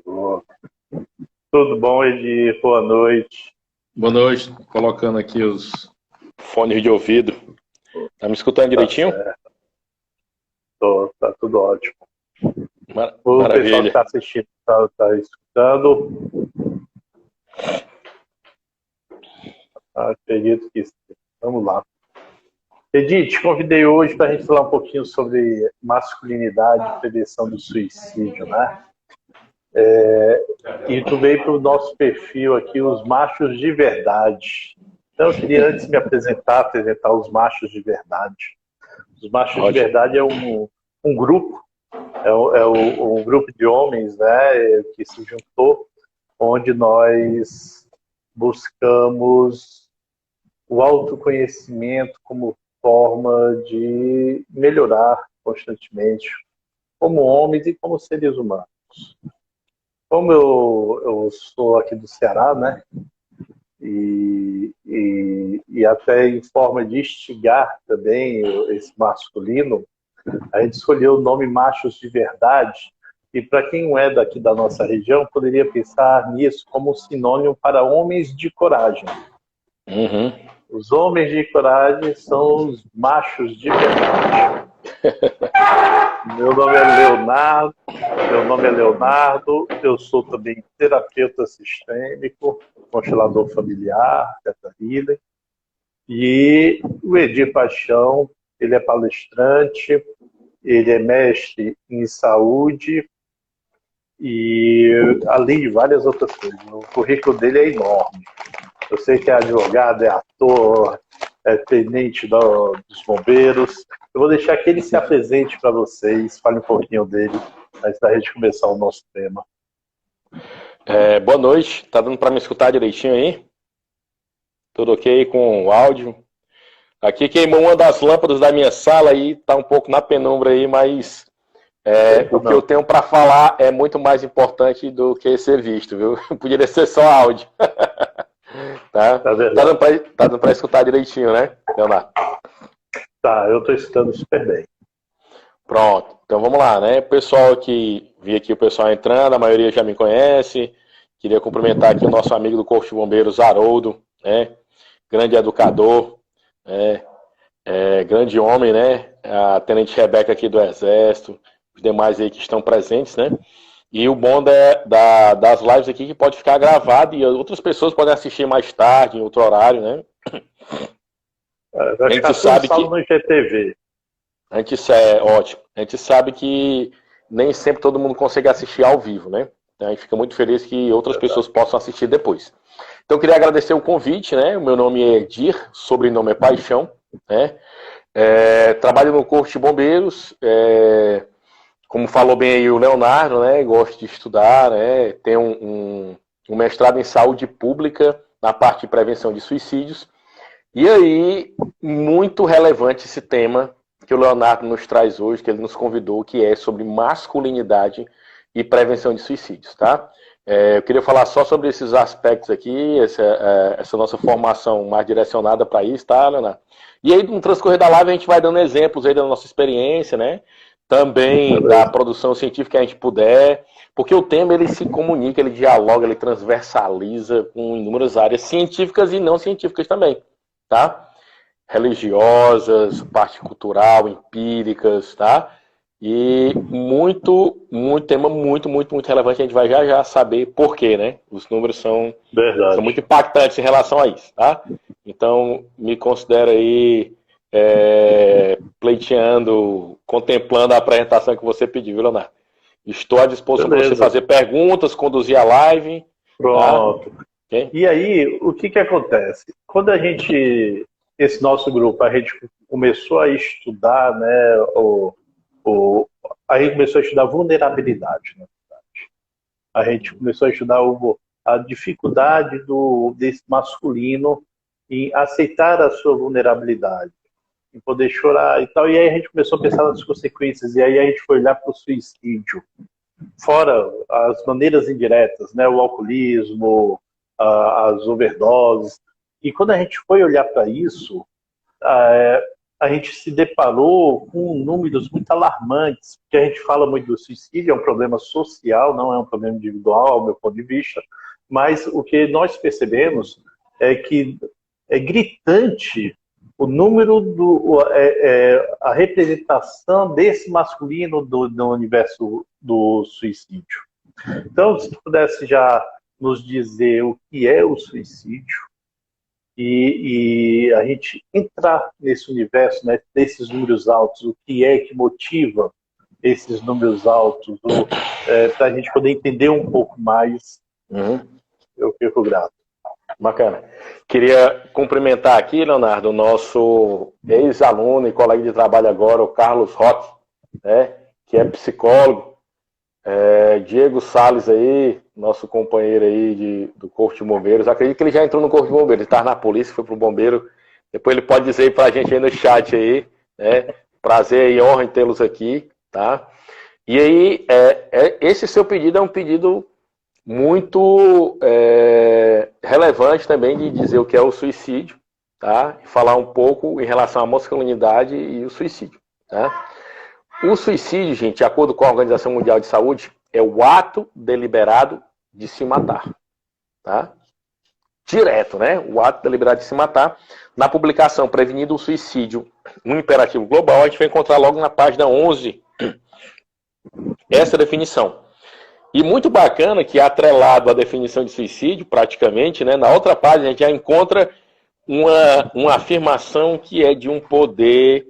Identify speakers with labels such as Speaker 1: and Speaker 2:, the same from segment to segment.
Speaker 1: Tudo bom, Edir? Boa noite.
Speaker 2: Boa noite, colocando aqui os fones de ouvido. Tá me escutando
Speaker 1: Tá
Speaker 2: direitinho?
Speaker 1: certo, tá tudo ótimo. O pessoal que
Speaker 2: Maravilha.
Speaker 1: está assistindo tá escutando. Acredito que sim. Vamos lá. Edir, te convidei hoje para a gente falar um pouquinho sobre masculinidade e prevenção do suicídio, né? E tu veio para o nosso perfil aqui, os machos de verdade. Então, eu queria, antes de me apresentar os machos de verdade. Os machos de
Speaker 2: Ótimo.
Speaker 1: verdade é um grupo, um grupo de homens, né, que se juntou, onde nós buscamos o autoconhecimento como forma de melhorar constantemente, como homens e como seres humanos. Como eu sou aqui do Ceará, né, e até em forma de instigar também esse masculino, a gente escolheu o nome Machos de Verdade, e para quem não é daqui da nossa região, poderia pensar nisso como um sinônimo para homens de coragem.
Speaker 2: Uhum.
Speaker 1: Os homens de coragem são os machos de verdade. Meu nome é Leonardo, eu sou também terapeuta sistêmico, constelador familiar, Theta Healing, e o Edir Paixão, ele é palestrante, ele é mestre em saúde e além de várias outras coisas. O currículo dele é enorme. Eu sei que é advogado, é ator, é tenente dos bombeiros. Eu vou deixar que ele se apresente para vocês, fale um pouquinho dele, antes da gente começar o nosso tema.
Speaker 2: Boa noite, tá dando para me escutar direitinho aí? Tudo ok com o áudio? Aqui queimou uma das lâmpadas da minha sala aí, tá um pouco na penumbra aí, mas o que eu tenho para falar é muito mais importante do que ser visto, viu? Poderia ser só áudio. Tá? Tá dando para escutar direitinho, né, Leonardo?
Speaker 1: Tá, eu estou escutando super bem.
Speaker 2: Pronto, então vamos lá, né? Pessoal que vi aqui o pessoal entrando, a maioria já me conhece. Queria cumprimentar aqui o nosso amigo do Corpo de Bombeiros, Haroldo, né? Grande educador, né? Grande homem, né? A Tenente Rebeca aqui do Exército, os demais aí que estão presentes, né? E o bom das lives aqui que pode ficar gravado e outras pessoas podem assistir mais tarde, em outro horário, né?
Speaker 1: Vai ficar tudo salvo no IGTV.
Speaker 2: Ótimo. A gente sabe que nem sempre todo mundo consegue assistir ao vivo, né? A gente fica muito feliz que outras pessoas possam assistir depois. Então eu queria agradecer o convite, né? O meu nome é Edir, sobrenome é Paixão, né? Trabalho no Corpo de Bombeiros, como falou bem aí o Leonardo, né? Gosto de estudar, né? Tenho um mestrado em saúde pública na parte de prevenção de suicídios. E aí, muito relevante esse tema que o Leonardo nos traz hoje, que ele nos convidou, que é sobre masculinidade e prevenção de suicídios, tá? Eu queria falar só sobre esses aspectos aqui, essa nossa formação mais direcionada para isso, tá, Leonardo? E aí, no transcorrer da live, a gente vai dando exemplos aí da nossa experiência, né? Também da produção científica que a gente puder, porque o tema, ele se comunica, ele dialoga, ele transversaliza com inúmeras áreas científicas e não científicas também, tá? Religiosas, parte cultural, empíricas, tá? E tema muito relevante. A gente vai já saber por quê, né? Os números são muito impactantes em relação a isso, tá? Então, me considero aí pleiteando, contemplando a apresentação que você pediu, viu, Leonardo? Estou à disposição para você fazer perguntas, conduzir a live.
Speaker 1: Pronto.
Speaker 2: Tá? Okay?
Speaker 1: E aí, o que acontece? Quando esse nosso grupo, a gente começou a estudar, né, a gente começou a estudar vulnerabilidade, na verdade. A gente começou a estudar a dificuldade desse masculino em aceitar a sua vulnerabilidade, em poder chorar e tal. E aí a gente começou a pensar nas consequências, e aí a gente foi olhar para o suicídio. Fora as maneiras indiretas, né, o alcoolismo, as overdoses. E quando a gente foi olhar para isso, a gente se deparou com números muito alarmantes, porque a gente fala muito do suicídio, é um problema social, não é um problema individual, ao meu ponto de vista, mas o que nós percebemos é que é gritante o número, a representação desse masculino no universo do suicídio. Então, se tu pudesse já nos dizer o que é o suicídio, e a gente entrar nesse universo, né, desses números altos, o que é que motiva esses números altos, para a gente poder entender um pouco mais, eu fico grato.
Speaker 2: Bacana. Queria cumprimentar aqui, Leonardo, o nosso ex-aluno e colega de trabalho agora, o Carlos Roque, né, que é psicólogo. Diego Salles aí, nosso companheiro aí do Corpo de Bombeiros. Acredito que ele já entrou no Corpo de Bombeiros, ele estava na polícia, foi pro bombeiro. Depois ele pode dizer aí pra gente aí no chat aí, né? Prazer e honra em tê-los aqui, tá? E aí, esse seu pedido é um pedido muito relevante também de dizer o que é o suicídio, tá? E falar um pouco em relação à masculinidade e o suicídio, tá? O suicídio, gente, de acordo com a Organização Mundial de Saúde, é o ato deliberado de se matar, tá? Direto, né? O ato deliberado de se matar. Na publicação Prevenindo o Suicídio, um imperativo global, a gente vai encontrar logo na página 11 essa definição. E muito bacana que, atrelado à definição de suicídio, praticamente, né, na outra página a gente já encontra uma afirmação que é de um poder,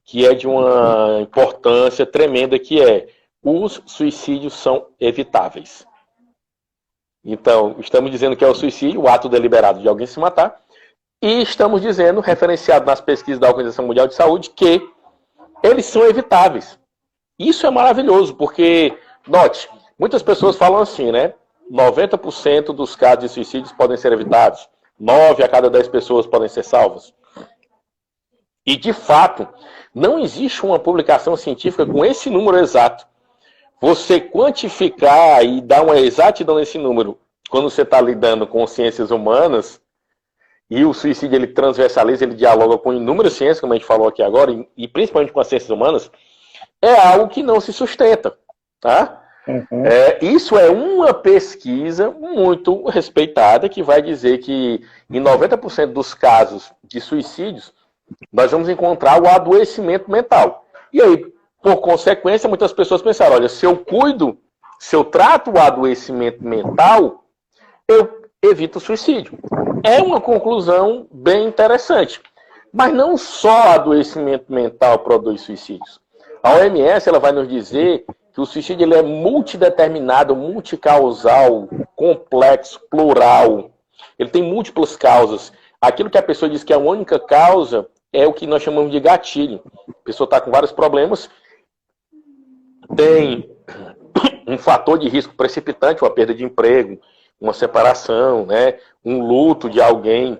Speaker 2: que é de uma importância tremenda, que é: os suicídios são evitáveis. Então, estamos dizendo que é o suicídio, o ato deliberado de alguém se matar, e estamos dizendo, referenciado nas pesquisas da Organização Mundial de Saúde, que eles são evitáveis. Isso é maravilhoso, porque, note, muitas pessoas falam assim, né? 90% dos casos de suicídios podem ser evitados, 9 a cada 10 pessoas podem ser salvas. E, de fato, não existe uma publicação científica com esse número exato. Você quantificar e dar uma exatidão nesse número, quando você está lidando com ciências humanas, e o suicídio ele transversaliza, ele dialoga com inúmeras ciências, como a gente falou aqui agora, e principalmente com as ciências humanas, é algo que não se sustenta, tá? Uhum. Isso é uma pesquisa muito respeitada, que vai dizer que em 90% dos casos de suicídios, nós vamos encontrar o adoecimento mental. E aí, por consequência, muitas pessoas pensaram: olha, se eu trato o adoecimento mental, eu evito o suicídio. É uma conclusão bem interessante. Mas não só adoecimento mental produz suicídios. A OMS ela vai nos dizer que o suicídio ele é multideterminado, multicausal, complexo, plural. Ele tem múltiplas causas. Aquilo que a pessoa diz que é a única causa é o que nós chamamos de gatilho. A pessoa está com vários problemas, tem um fator de risco precipitante, uma perda de emprego, uma separação, né, um luto de alguém,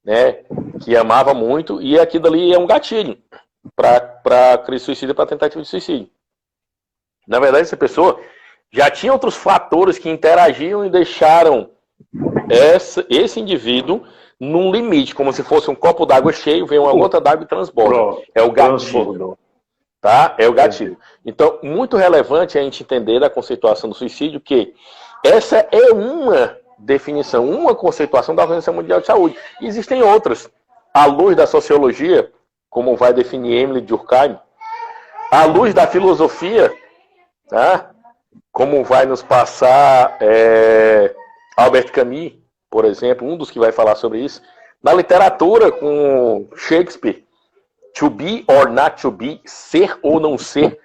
Speaker 2: né, que amava muito, e aquilo ali é um gatilho para crise suicida, para tentativa de suicídio. Na verdade, essa pessoa já tinha outros fatores que interagiam e deixaram esse indivíduo num limite, como se fosse um copo d'água cheio, vem uma gota d'água e transborda. É o gatilho. Tá? É o gatilho. Então, muito relevante a gente entender da conceituação do suicídio, que essa é uma definição, uma conceituação da Organização Mundial de Saúde. E existem outras. À luz da sociologia, como vai definir Emily Durkheim, à luz da filosofia, tá? Como vai nos passar Albert Camus, por exemplo, um dos que vai falar sobre isso. Na literatura, com Shakespeare, to be or not to be, ser ou não ser.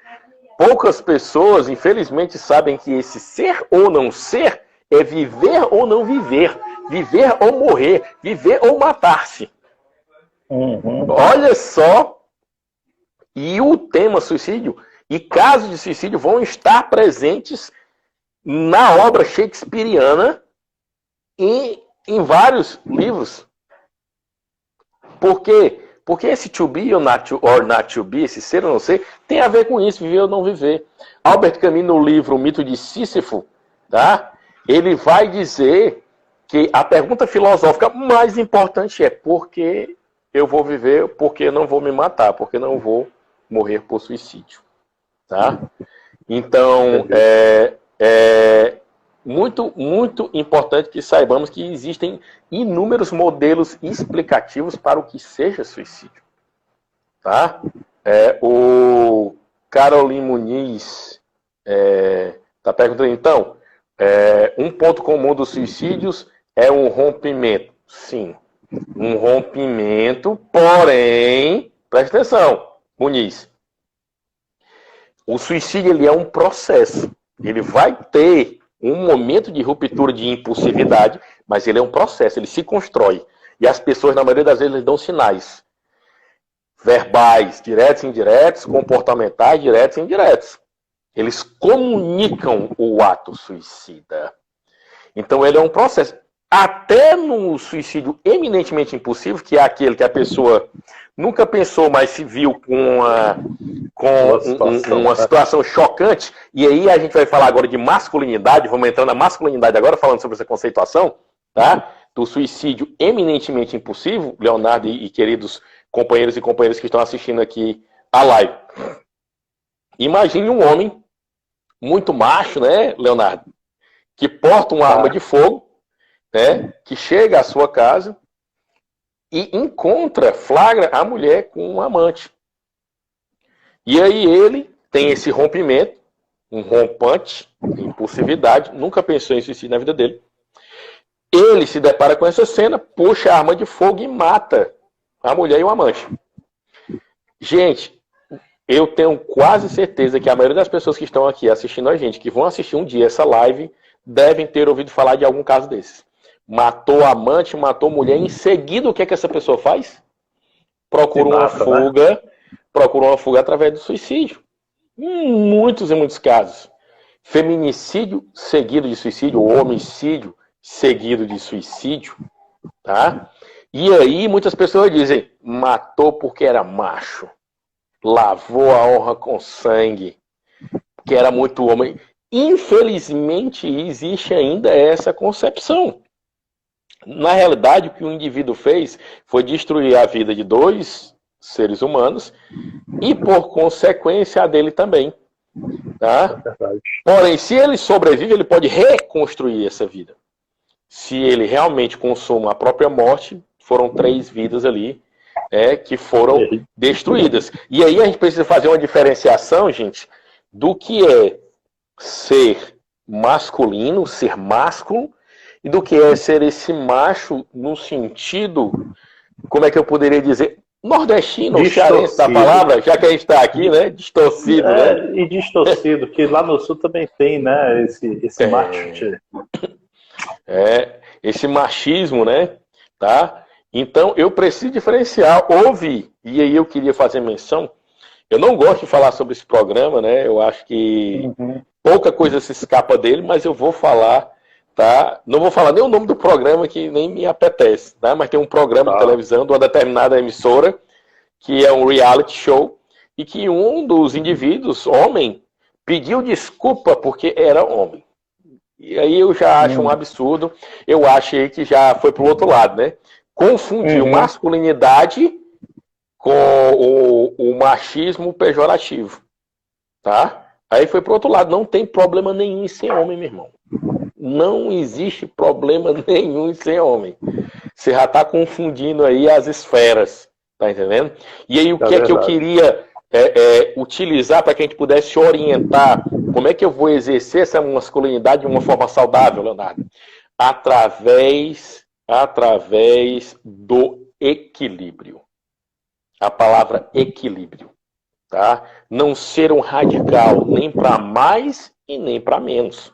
Speaker 2: Poucas pessoas, infelizmente, sabem que esse ser ou não ser é viver ou não viver, viver ou morrer, viver ou matar-se. Uhum. Olha só, e o tema suicídio e casos de suicídio vão estar presentes na obra shakespeariana e em vários livros. Por quê? Porque esse to be or not to be, esse ser ou não ser, tem a ver com isso, viver ou não viver. Albert Camus, no livro O Mito de Sísifo, tá? Ele vai dizer que a pergunta filosófica mais importante é: por que eu vou viver porque não vou me matar, porque não vou morrer por suicídio. Tá? Então, é muito, muito importante que saibamos que existem inúmeros modelos explicativos para o que seja suicídio. Tá? O Caroline Muniz está perguntando, então, um ponto comum dos suicídios é um rompimento. Sim, um rompimento, porém, presta atenção, Muniz, o suicídio ele é um processo. Ele vai ter um momento de ruptura de impulsividade, mas ele é um processo, ele se constrói. E as pessoas, na maioria das vezes, eles dão sinais verbais, diretos e indiretos, comportamentais, diretos e indiretos. Eles comunicam o ato suicida. Então, ele é um processo. Até no suicídio eminentemente impulsivo, que é aquele que a pessoa nunca pensou, mas se viu com uma situação chocante, e aí a gente vai falar agora de masculinidade, vamos entrar na masculinidade agora, falando sobre essa conceituação, tá? Do suicídio eminentemente impulsivo, Leonardo e queridos companheiros e companheiras que estão assistindo aqui a live. Imagine um homem muito macho, né, Leonardo, que porta uma arma de fogo, né, que chega à sua casa e flagra a mulher com um amante. E aí ele tem esse rompimento, um rompante, impulsividade, nunca pensou em suicídio na vida dele. Ele se depara com essa cena, puxa a arma de fogo e mata a mulher e o amante. Gente, eu tenho quase certeza que a maioria das pessoas que estão aqui assistindo a gente, que vão assistir um dia essa live, devem ter ouvido falar de algum caso desses. Matou a amante, matou a mulher, em seguida o que é que essa pessoa faz? Procura uma fuga, né? Procura uma fuga através do suicídio. Em muitos e muitos casos. Feminicídio seguido de suicídio, ou homicídio seguido de suicídio, tá? E aí muitas pessoas dizem, matou porque era macho, lavou a honra com sangue, porque era muito homem. Infelizmente existe ainda essa concepção. Na realidade, o que o indivíduo fez foi destruir a vida de dois seres humanos e, por consequência, a dele também. Tá? Porém, se ele sobrevive, ele pode reconstruir essa vida. Se ele realmente consuma a própria morte, foram 3 vidas ali que foram destruídas. E aí a gente precisa fazer uma diferenciação, gente, do que é ser masculino, ser másculo, e do que é ser esse macho no sentido, como é que eu poderia dizer, nordestino, ou cearense da palavra, já que a gente está aqui, né? Distorcido, né?
Speaker 1: E distorcido, que lá no sul também tem, né? Esse macho.
Speaker 2: Esse machismo, né? Tá? Então, eu preciso diferenciar, ouvir, e aí eu queria fazer menção, eu não gosto de falar sobre esse programa, né? Eu acho que pouca coisa se escapa dele, mas eu vou falar. Tá? Não vou falar nem o nome do programa que nem me apetece, tá? Mas tem um programa de televisão de uma determinada emissora que é um reality show e que um dos indivíduos, homem, pediu desculpa porque era homem. E aí eu já acho um absurdo, eu achei que já foi pro outro lado, né? Confundiu masculinidade com o machismo pejorativo, tá? Aí foi pro outro lado, não tem problema nenhum em ser homem, meu irmão. Não existe problema nenhum em ser homem. Você já está confundindo aí as esferas, tá entendendo? E aí o que é que eu queria utilizar para que a gente pudesse orientar como é que eu vou exercer essa masculinidade de uma forma saudável, Leonardo? Através do equilíbrio. A palavra equilíbrio, tá? Não ser um radical nem para mais e nem para menos.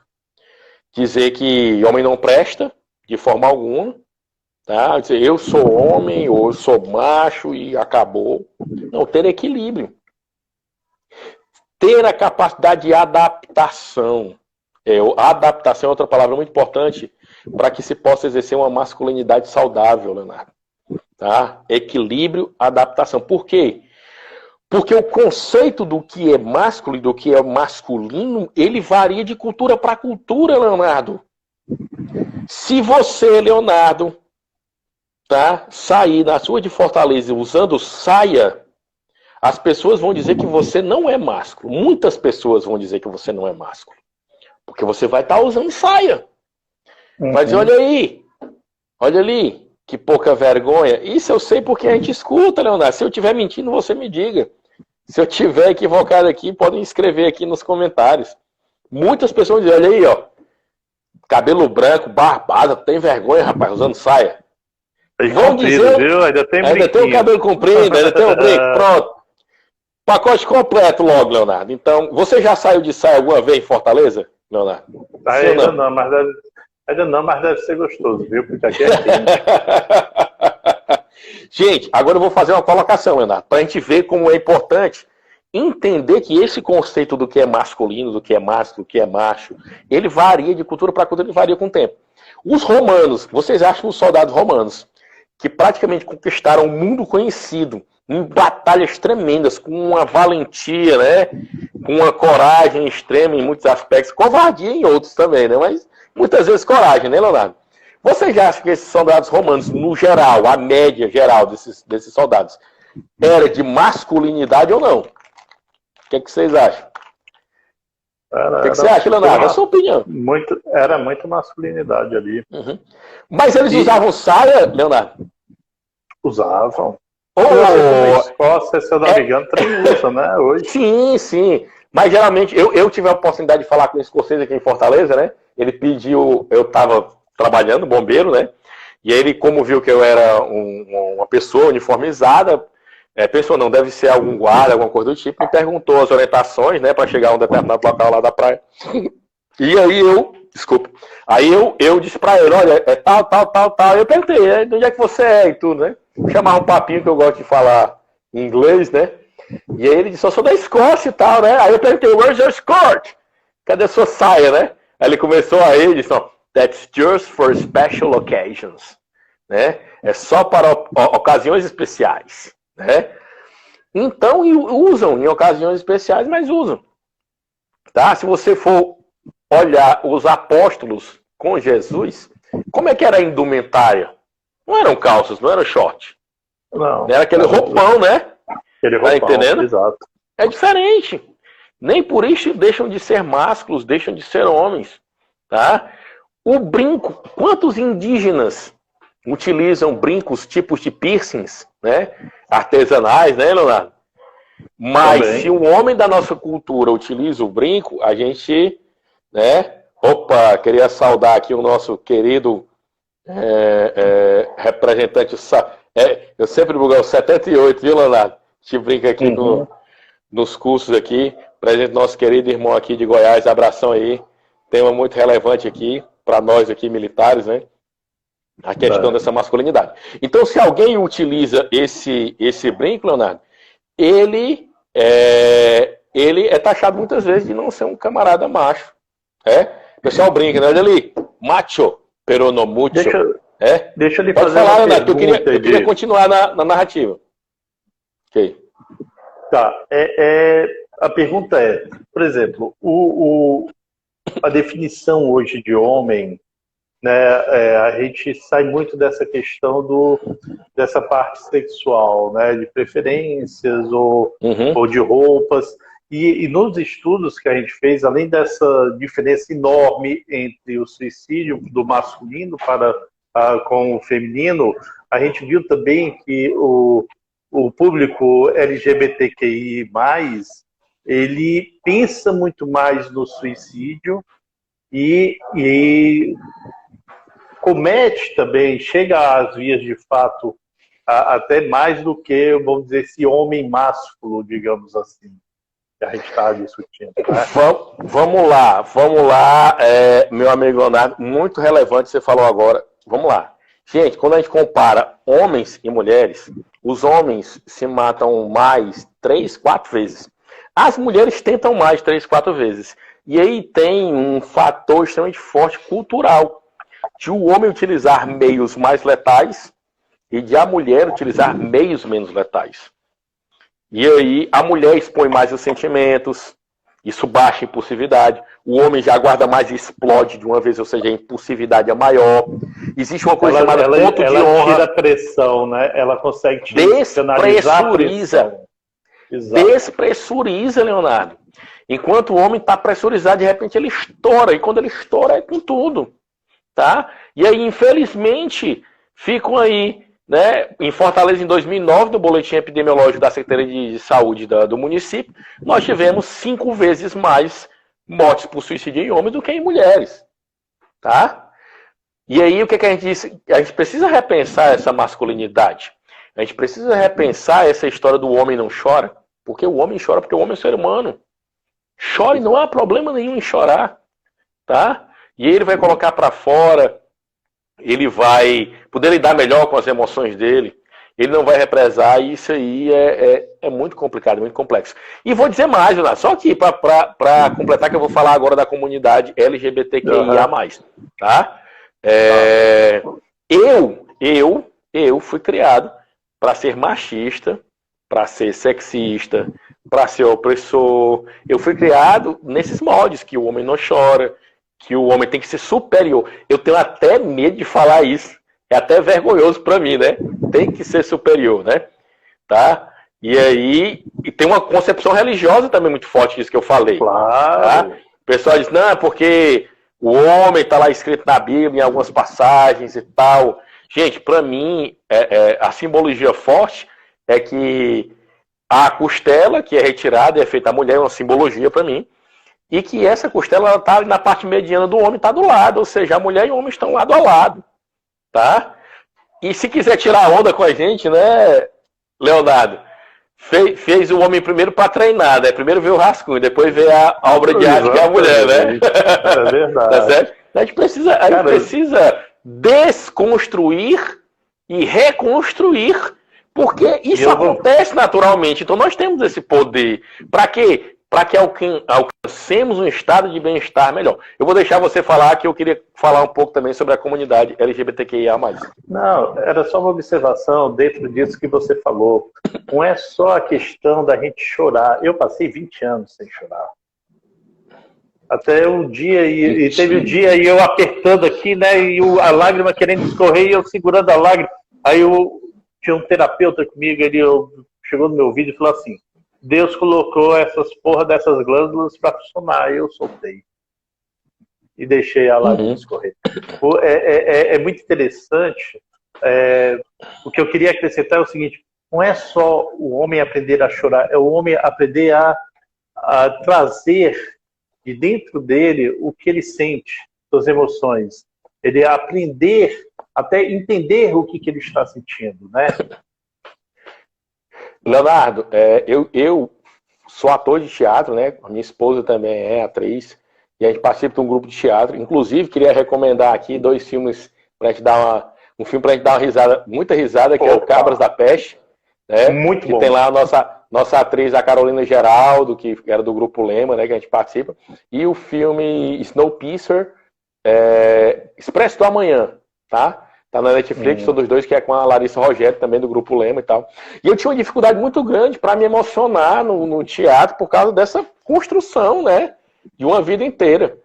Speaker 2: Dizer que homem não presta, de forma alguma, tá? Dizer eu sou homem, ou eu sou macho e acabou. Não, ter equilíbrio. Ter a capacidade de adaptação. Adaptação é outra palavra muito importante para que se possa exercer uma masculinidade saudável, Leonardo. Tá? Equilíbrio, adaptação. Por quê? Porque o conceito do que é másculo e do que é masculino, ele varia de cultura para cultura, Leonardo. Se você, Leonardo, tá, sair na rua de Fortaleza usando saia, as pessoas vão dizer que você não é másculo. Muitas pessoas vão dizer que você não é másculo. Porque você vai estar usando saia. Mas olha aí, olha ali, que pouca vergonha. Isso eu sei porque a gente escuta, Leonardo. Se eu estiver mentindo, você me diga. Se eu estiver equivocado aqui, podem escrever aqui nos comentários. Muitas pessoas dizem, olha aí, ó, cabelo branco, barbado, tem vergonha, rapaz, usando saia.
Speaker 1: Vão dizer, viu? Ainda
Speaker 2: tem o cabelo comprido, ainda tem o brinco, pronto. Pacote completo logo, Leonardo. Então, você já saiu de saia alguma vez em Fortaleza, Leonardo?
Speaker 1: Ainda não, mas deve ser gostoso, viu? Porque aqui é quente.
Speaker 2: Gente, agora eu vou fazer uma colocação, Leonardo, para a gente ver como é importante entender que esse conceito do que é masculino, do que é másculo, do que é macho, ele varia de cultura para cultura, ele varia com o tempo. Os romanos, vocês acham que os soldados romanos, que praticamente conquistaram o mundo conhecido, em batalhas tremendas, com uma valentia, né? Com uma coragem extrema em muitos aspectos, covardia em outros também, né? Mas muitas vezes coragem, né, Leonardo? Você já acha que esses soldados romanos, no geral, a média geral desses soldados, era de masculinidade ou não? O que é que vocês acham? O que você acha, Leonardo? É a sua opinião.
Speaker 1: Era muita masculinidade ali.
Speaker 2: Uhum. Mas eles usavam saia, Leonardo?
Speaker 1: Usavam. Na Escócia, se eu não me engano, também usa, né? Hoje.
Speaker 2: Sim. Mas geralmente, eu tive a oportunidade de falar com um escocês aqui em Fortaleza, né? Ele pediu, eu estava trabalhando, bombeiro, né? E ele, como viu que eu era uma pessoa uniformizada, pensou, não, deve ser algum guarda, alguma coisa do tipo, me perguntou as orientações, né, para chegar a um determinado local lá da praia. E aí eu disse para ele, olha, é tal. Eu perguntei, de onde é que você é e tudo, né? Chamava um papinho que eu gosto de falar em inglês, né? E aí ele disse, eu sou da Escócia e tal, né? Aí eu perguntei, where's your skirt? Cadê a sua saia, né? Aí ele começou a rir e disse, não, that's just for special occasions, né? É só para ocasiões especiais, né? Então, usam em ocasiões especiais, mas usam. Tá? Se você for olhar os apóstolos com Jesus, como é que era a indumentária? Não eram calças, não era short.
Speaker 1: Não.
Speaker 2: Era aquele roupão, né?
Speaker 1: Aquele roupão,
Speaker 2: tá entendendo?
Speaker 1: Exato.
Speaker 2: É diferente. Nem por isso deixam de ser másculos, deixam de ser homens. Tá? O brinco, quantos indígenas utilizam brincos, tipos de piercings, né? Artesanais, né, Leonardo? Mas também, se um homem da nossa cultura utiliza o brinco, a gente, né? Opa, queria saudar aqui o nosso querido representante. Eu sempre bugo o 78, viu, Leonardo? A gente brinca aqui nos cursos aqui. Presente nosso querido irmão aqui de Goiás, abração aí. Tema muito relevante aqui para nós aqui militares, né? A questão dessa masculinidade. Então, se alguém utiliza esse brinco, Leonardo, ele é taxado muitas vezes de não ser um camarada macho. O pessoal brinca, né? Olha ali, macho, pero no mucho.
Speaker 1: Deixa eu lhe
Speaker 2: Pode
Speaker 1: fazer
Speaker 2: falar,
Speaker 1: uma
Speaker 2: Leonardo, que
Speaker 1: pergunta.
Speaker 2: eu queria continuar na narrativa. Ok.
Speaker 1: Tá. A pergunta é, por exemplo, a definição hoje de homem, né, a gente sai muito dessa questão dessa parte sexual, né, de preferências ou de roupas. E nos estudos que a gente fez, além dessa diferença enorme entre o suicídio do masculino com o feminino, a gente viu também que o público LGBTQI+, ele pensa muito mais no suicídio e comete também, chega às vias de fato, até mais do que, vamos dizer, esse homem másculo, digamos assim, que a gente está discutindo. Né?
Speaker 2: Vamos lá, meu amigo Leonardo, muito relevante você falou agora. Vamos lá. Gente, quando a gente compara homens e mulheres, os homens se matam mais 3, 4 vezes. As mulheres tentam mais 3, 4 vezes. E aí tem um fator extremamente forte cultural, de o homem utilizar meios mais letais e de a mulher utilizar meios menos letais. E aí a mulher expõe mais os sentimentos, isso baixa a impulsividade, o homem já guarda mais e explode de uma vez, ou seja, a impulsividade é maior. Existe uma coisa chamada ponto de honra.
Speaker 1: Ela tira a pressão, né? Ela consegue
Speaker 2: despressuriza. Despressuriza, Leonardo. Enquanto o homem está pressurizado, de repente ele estoura. E quando ele estoura, é com tudo. Tá? E aí, infelizmente, ficam aí, né? Em Fortaleza, em 2009, no boletim epidemiológico da Secretaria de Saúde do município, nós tivemos 5 vezes mais mortes por suicídio em homens do que em mulheres. Tá? E aí, o que a gente disse? A gente precisa repensar essa masculinidade. A gente precisa repensar essa história do homem não chora, porque o homem chora porque o homem é ser humano. Chore, não há problema nenhum em chorar. Tá? E ele vai colocar para fora, ele vai poder lidar melhor com as emoções dele, ele não vai represar, e isso aí é muito complicado, muito complexo. E vou dizer mais, Leonardo, só aqui para completar, que eu vou falar agora da comunidade LGBTQIA+. Tá? Eu fui criado para ser machista, para ser sexista, para ser opressor. Eu fui criado nesses moldes, que o homem não chora, que o homem tem que ser superior. Eu tenho até medo de falar isso. É até vergonhoso para mim, né? Tem que ser superior, né? Tá? E aí, e tem uma concepção religiosa também muito forte disso que eu falei.
Speaker 1: Claro.
Speaker 2: Tá? O pessoal diz, não, porque o homem está lá escrito na Bíblia, em algumas passagens e tal. Gente, para mim, a simbologia forte é que a costela que é retirada e é feita a mulher, é uma simbologia para mim. E que essa costela está na parte mediana do homem, está do lado. Ou seja, a mulher e o homem estão lado a lado. Tá? E se quiser tirar onda com a gente, né, Leonardo? Fez o homem primeiro para treinar, né? Primeiro veio o rascunho, depois veio a obra de arte, que é a mulher, né?
Speaker 1: É verdade.
Speaker 2: Tá certo? A gente precisa desconstruir e reconstruir, porque isso acontece naturalmente. Então nós temos esse poder. Para quê? Para que alcancemos um estado de bem-estar melhor. Eu vou deixar você falar, que eu queria falar um pouco também sobre a comunidade LGBTQIA+.
Speaker 1: Não, era só uma observação dentro disso que você falou. Não é só a questão da gente chorar. Eu passei 20 anos sem chorar. Até um dia, e teve um dia e eu apertando aqui, né, e a lágrima querendo escorrer, e eu segurando a lágrima. Aí tinha um terapeuta comigo, ele chegou no meu vídeo e falou assim: Deus colocou essas porra dessas glândulas para funcionar. Eu soltei. E deixei a lágrima escorrer. É muito interessante. O que eu queria acrescentar é o seguinte: não é só o homem aprender a chorar, é o homem aprender a trazer de dentro dele o que ele sente, suas emoções. Ele aprender, até entender o que ele está sentindo, né?
Speaker 2: Leonardo, eu sou ator de teatro, né? A minha esposa também é atriz, e a gente participa de um grupo de teatro. Inclusive, queria recomendar aqui 2 filmes pra gente dar um filme pra gente dar uma risada, muita risada, que é o Cabras da Peste, né? Muito bom. Que tem lá a nossa atriz, a Carolina Geraldo, que era do Grupo Lema, né? Que a gente participa. E o filme Snowpiercer, Expresso do Amanhã, tá? Tá na Netflix, são dos 2, que é com a Larissa Rogério, também do Grupo Lema e tal. E eu tinha uma dificuldade muito grande para me emocionar no teatro por causa dessa construção, né? De uma vida inteira.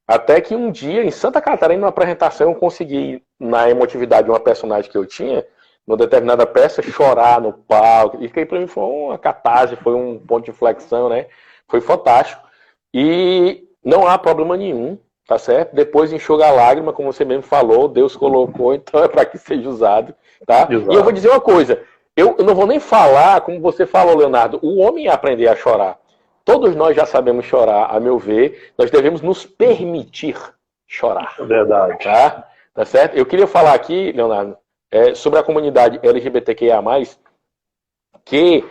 Speaker 2: Até que um dia, em Santa Catarina, numa apresentação, eu consegui, na emotividade de uma personagem que eu tinha, numa determinada peça, chorar no palco. E que para mim foi uma catarse, foi um ponto de inflexão, né? Foi fantástico. E não há problema nenhum. Tá certo? Depois enxuga a lágrima, como você mesmo falou, Deus colocou, então é para que seja usado, tá? Exato. E eu vou dizer uma coisa, eu não vou nem falar, como você falou, Leonardo, o homem ia aprender a chorar. Todos nós já sabemos chorar, a meu ver, nós devemos nos permitir chorar.
Speaker 1: Verdade.
Speaker 2: Tá certo? Eu queria falar aqui, Leonardo, sobre a comunidade LGBTQIA+, que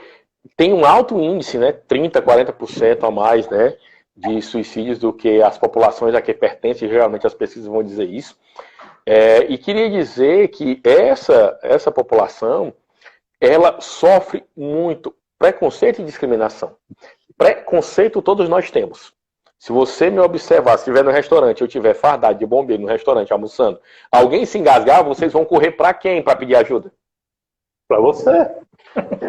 Speaker 2: tem um alto índice, né? 30%, 40% a mais, né? De suicídios do que as populações a que pertencem, geralmente as pesquisas vão dizer isso. E queria dizer que essa população, ela sofre muito preconceito e discriminação. Preconceito todos nós temos. Se você me observar, se estiver no restaurante, eu estiver fardado de bombeiro no restaurante almoçando, alguém se engasgar, vocês vão correr para quem para pedir ajuda?
Speaker 1: Para você.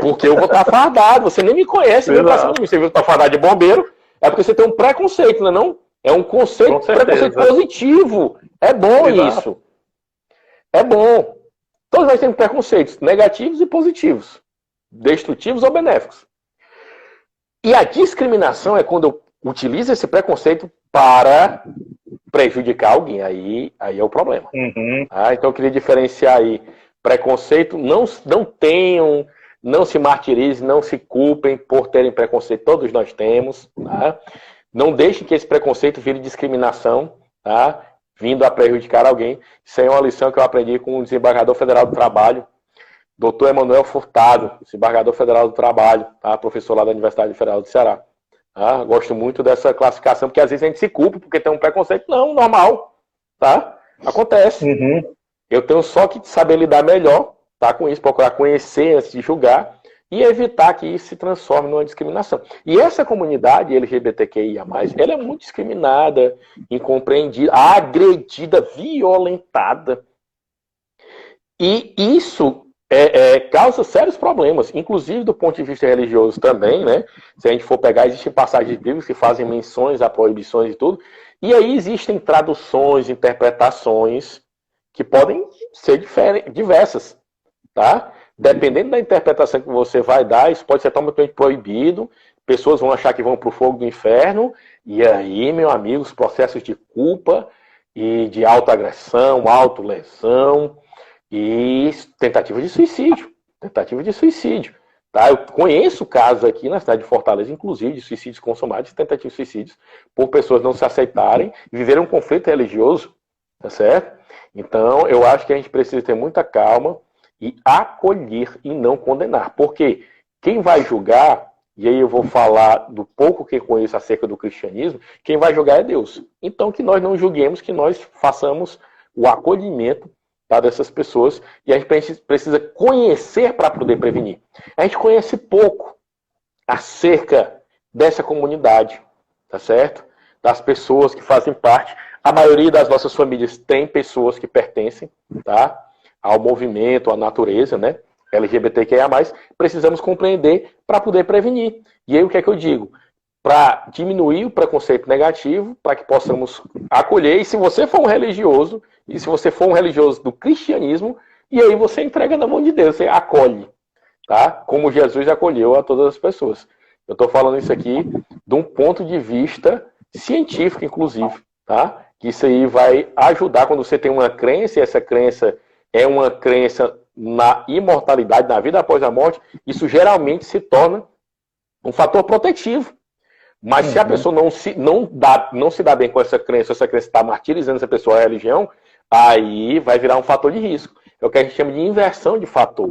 Speaker 2: Porque eu vou estar fardado, você nem me conhece, você viu que está fardado de bombeiro. É porque você tem um preconceito, não é não? É um preconceito positivo. É bom. Exato. Isso. é bom. Todos nós temos preconceitos negativos e positivos, destrutivos ou benéficos. E a discriminação é quando eu utilizo esse preconceito para prejudicar alguém. Aí é o problema.
Speaker 1: Uhum.
Speaker 2: Então eu queria diferenciar aí preconceito. Não tenham, não se martirizem, não se culpem por terem preconceito. Todos nós temos. Tá? Não deixem que esse preconceito vire discriminação, tá? Vindo a prejudicar alguém. Isso aí é uma lição que eu aprendi com o desembargador federal do trabalho, Dr. Emanuel Furtado, desembargador federal do trabalho, tá? Professor lá da Universidade Federal do Ceará. Tá? Gosto muito dessa classificação, porque às vezes a gente se culpa porque tem um preconceito. Não, normal. Tá? Acontece.
Speaker 1: Uhum.
Speaker 2: Eu tenho só que saber lidar melhor, tá, com isso, procurar conhecer antes de julgar e evitar que isso se transforme numa discriminação. E essa comunidade LGBTQIA+, ela é muito discriminada, incompreendida, agredida, violentada. E isso causa sérios problemas, inclusive do ponto de vista religioso também, né? Se a gente for pegar, existem passagens bíblicas que fazem menções a proibições e tudo, e aí existem traduções, interpretações que podem ser diversas, tá? Dependendo da interpretação que você vai dar, isso pode ser totalmente proibido, pessoas vão achar que vão para o fogo do inferno, e aí, meu amigo, os processos de culpa e de autoagressão, autolesão e tentativa de suicídio. Tentativa de suicídio. Tá? Eu conheço casos aqui na cidade de Fortaleza, inclusive, de suicídios consumados, tentativas de suicídios, por pessoas não se aceitarem e viverem um conflito religioso, tá certo? Então, eu acho que a gente precisa ter muita calma e acolher e não condenar. Porque quem vai julgar, e aí eu vou falar do pouco que conheço acerca do cristianismo, quem vai julgar é Deus. Então, que nós não julguemos, que nós façamos o acolhimento, tá, dessas pessoas, e a gente precisa conhecer para poder prevenir. A gente conhece pouco acerca dessa comunidade, tá certo? Das pessoas que fazem parte. A maioria das nossas famílias tem pessoas que pertencem, tá, ao movimento, à natureza, né, LGBTQIA+, precisamos compreender para poder prevenir. E aí o que é que eu digo? Para diminuir o preconceito negativo, para que possamos acolher, e se você for um religioso, e se você for um religioso do cristianismo, e aí você entrega na mão de Deus, você acolhe, tá? Como Jesus acolheu a todas as pessoas. Eu estou falando isso aqui de um ponto de vista científico, inclusive, tá? Que isso aí vai ajudar quando você tem uma crença, e essa crença é uma crença na imortalidade, na vida após a morte, isso geralmente se torna um fator protetivo. Mas se a pessoa não se dá bem com essa crença está martirizando essa pessoa, a religião, aí vai virar um fator de risco. É o que a gente chama de inversão de fator.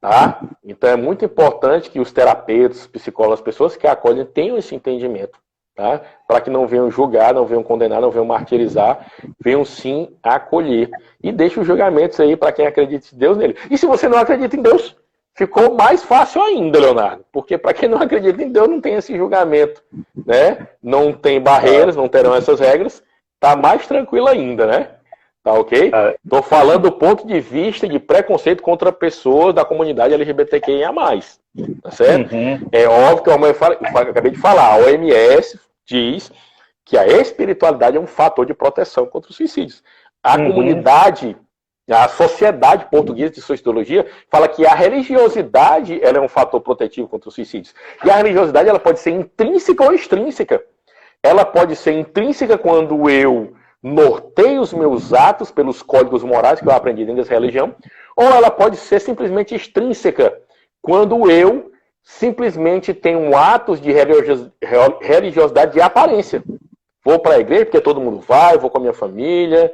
Speaker 2: Tá? Então é muito importante que os terapeutas, os psicólogos, as pessoas que acolhem tenham esse entendimento. Tá? Para que não venham julgar, não venham condenar, não venham martirizar, venham sim acolher. E deixe os julgamentos aí para quem acredita em Deus nele. E se você não acredita em Deus, ficou mais fácil ainda, Leonardo. Porque para quem não acredita em Deus, não tem esse julgamento, né? Não tem barreiras, não terão essas regras. Tá mais tranquilo ainda, né? Tá ok? Estou falando do ponto de vista de preconceito contra pessoas da comunidade LGBTQIA+. Tá certo? É óbvio que eu acabei de falar, a OMS diz que a espiritualidade é um fator de proteção contra os suicídios. A comunidade, a Sociedade Portuguesa de Sociologia fala que a religiosidade ela é um fator protetivo contra os suicídios. E a religiosidade ela pode ser intrínseca ou extrínseca. Ela pode ser intrínseca quando eu norteio os meus atos pelos códigos morais que eu aprendi dentro dessa religião, ou ela pode ser simplesmente extrínseca quando eu simplesmente tenho atos de religiosidade de aparência. Vou para a igreja porque todo mundo vai, vou com a minha família,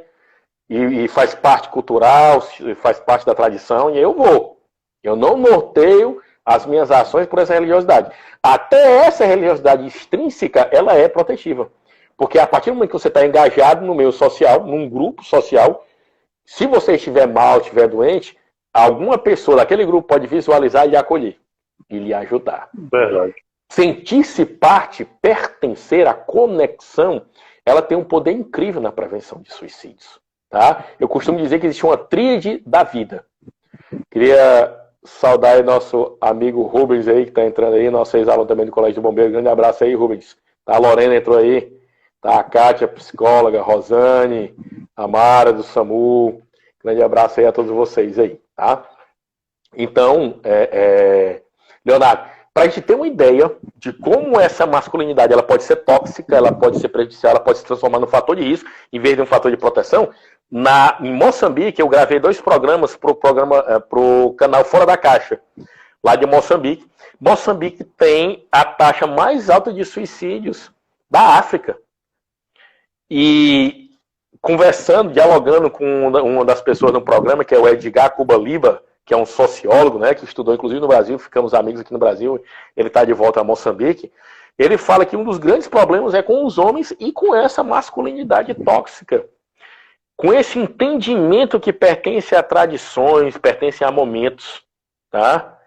Speaker 2: e faz parte cultural, faz parte da tradição, e eu vou. Eu não norteio as minhas ações por essa religiosidade. Até essa religiosidade extrínseca, ela é protetiva. Porque a partir do momento que você está engajado no meio social, num grupo social, se você estiver mal, estiver doente, alguma pessoa daquele grupo pode visualizar e lhe acolher. E lhe ajudar.
Speaker 1: Verdade.
Speaker 2: Sentir-se parte, pertencer, a conexão, ela tem um poder incrível na prevenção de suicídios. Tá? Eu costumo dizer que existe uma tríade da vida. Queria saudar aí nosso amigo Rubens aí, que está entrando aí, nosso ex-aluno também do Colégio de Bombeiros. Grande abraço aí, Rubens. Tá, a Lorena entrou aí. Tá, a Kátia, psicóloga, Rosane, a Mara do SAMU. Grande abraço aí a todos vocês aí, tá? Então, Leonardo, para a gente ter uma ideia de como essa masculinidade ela pode ser tóxica, ela pode ser prejudicial, ela pode se transformar num fator de risco, em vez de um fator de proteção, em Moçambique eu gravei 2 programas para o canal Fora da Caixa, lá de Moçambique. Moçambique tem a taxa mais alta de suicídios da África. E conversando, dialogando com uma das pessoas no programa, que é o Edgar Cuba-Liba, que é um sociólogo, né, que estudou inclusive no Brasil, ficamos amigos aqui no Brasil, ele está de volta a Moçambique, ele fala que um dos grandes problemas é com os homens e com essa masculinidade tóxica, com esse entendimento que pertence a tradições, pertence a momentos, tá?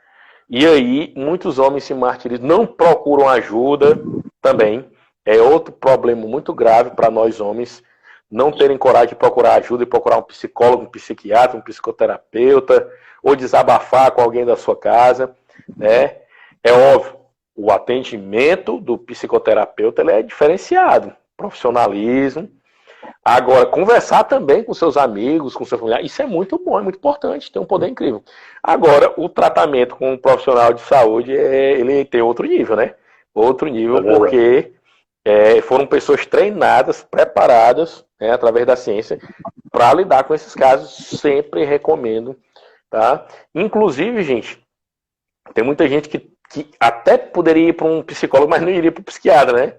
Speaker 2: E aí muitos homens se martirizam, não procuram ajuda também, é outro problema muito grave para nós homens, não terem coragem de procurar ajuda e procurar um psicólogo, um psiquiatra, um psicoterapeuta, ou desabafar com alguém da sua casa, né? É óbvio, o atendimento do psicoterapeuta ele é diferenciado, profissionalismo. Agora, conversar também com seus amigos, com seu familiar, isso é muito bom, é muito importante, tem um poder incrível. Agora, o tratamento com um profissional de saúde, ele tem outro nível, né? Outro nível, porque foram pessoas treinadas, preparadas, né, através da ciência, para lidar com esses casos. Sempre recomendo, tá? Inclusive, gente, tem muita gente que até poderia ir para um psicólogo, mas não iria para um psiquiatra, né?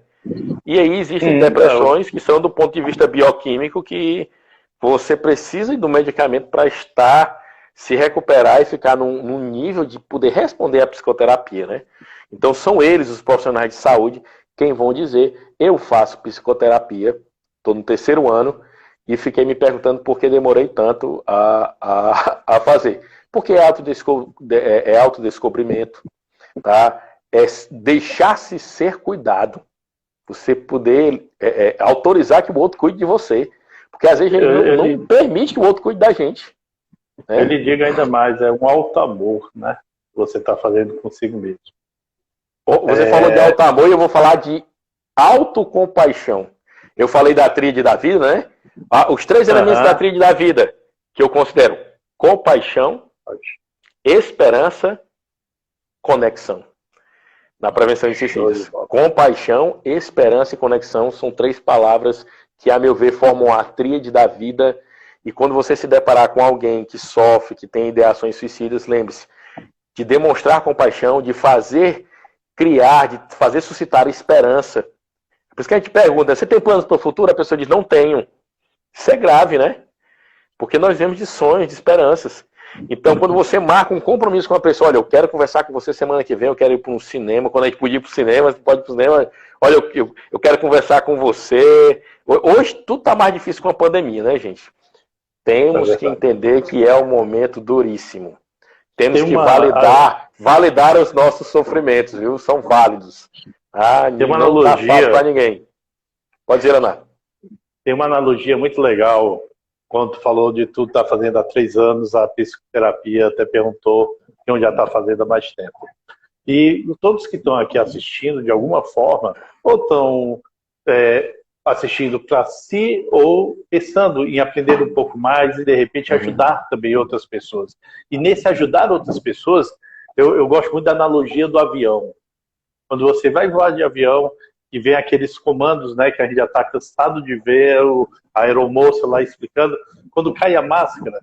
Speaker 2: E aí existem depressões que são do ponto de vista bioquímico que você precisa do medicamento para se recuperar e ficar num nível de poder responder à psicoterapia, né? Então são eles, os profissionais de saúde, quem vão dizer, eu faço psicoterapia, estou no 3º ano, e fiquei me perguntando por que demorei tanto a fazer. Porque é autodescobrimento, tá? É deixar-se ser cuidado. Você poder autorizar que o outro cuide de você. Porque às vezes ele não permite que o outro cuide da gente. Né?
Speaker 1: Ele diga ainda mais, é um alto amor, né? Que você está fazendo consigo mesmo.
Speaker 2: Você falou de alto amor e eu vou falar de autocompaixão. Eu falei da tríade da vida, né? Os 3 elementos da tríade da vida que eu considero: compaixão, esperança, conexão. Na prevenção de suicídios. Compaixão, esperança e conexão são 3 palavras que, a meu ver, formam a tríade da vida. E quando você se deparar com alguém que sofre, que tem ideações suicidas, lembre-se de demonstrar compaixão, de fazer criar, de fazer suscitar esperança. Por isso que a gente pergunta, você tem planos para o futuro? A pessoa diz, não tenho. Isso é grave, né? Porque nós vivemos de sonhos, de esperanças. Então, quando você marca um compromisso com uma pessoa, olha, eu quero conversar com você semana que vem, eu quero ir para um cinema, quando a gente podia ir para o cinema, você pode ir para o cinema, olha, eu quero conversar com você. Hoje tudo está mais difícil com a pandemia, né, gente? Temos que entender que é um momento duríssimo. Temos que validar os nossos sofrimentos, viu? São válidos.
Speaker 1: Tem uma analogia
Speaker 2: para ninguém. Pode dizer, Ana.
Speaker 1: Tem uma analogia muito legal. Quando tu falou de tu estar fazendo há 3 anos, a psicoterapia até perguntou quem já está fazendo há mais tempo. E todos que estão aqui assistindo, de alguma forma, ou estão assistindo para si, ou pensando em aprender um pouco mais e, de repente, ajudar também outras pessoas. E nesse ajudar outras pessoas, eu gosto muito da analogia do avião. Quando você vai voar de avião e vem aqueles comandos, né, que a gente já está cansado de ver, a aeromoça lá explicando, quando cai a máscara,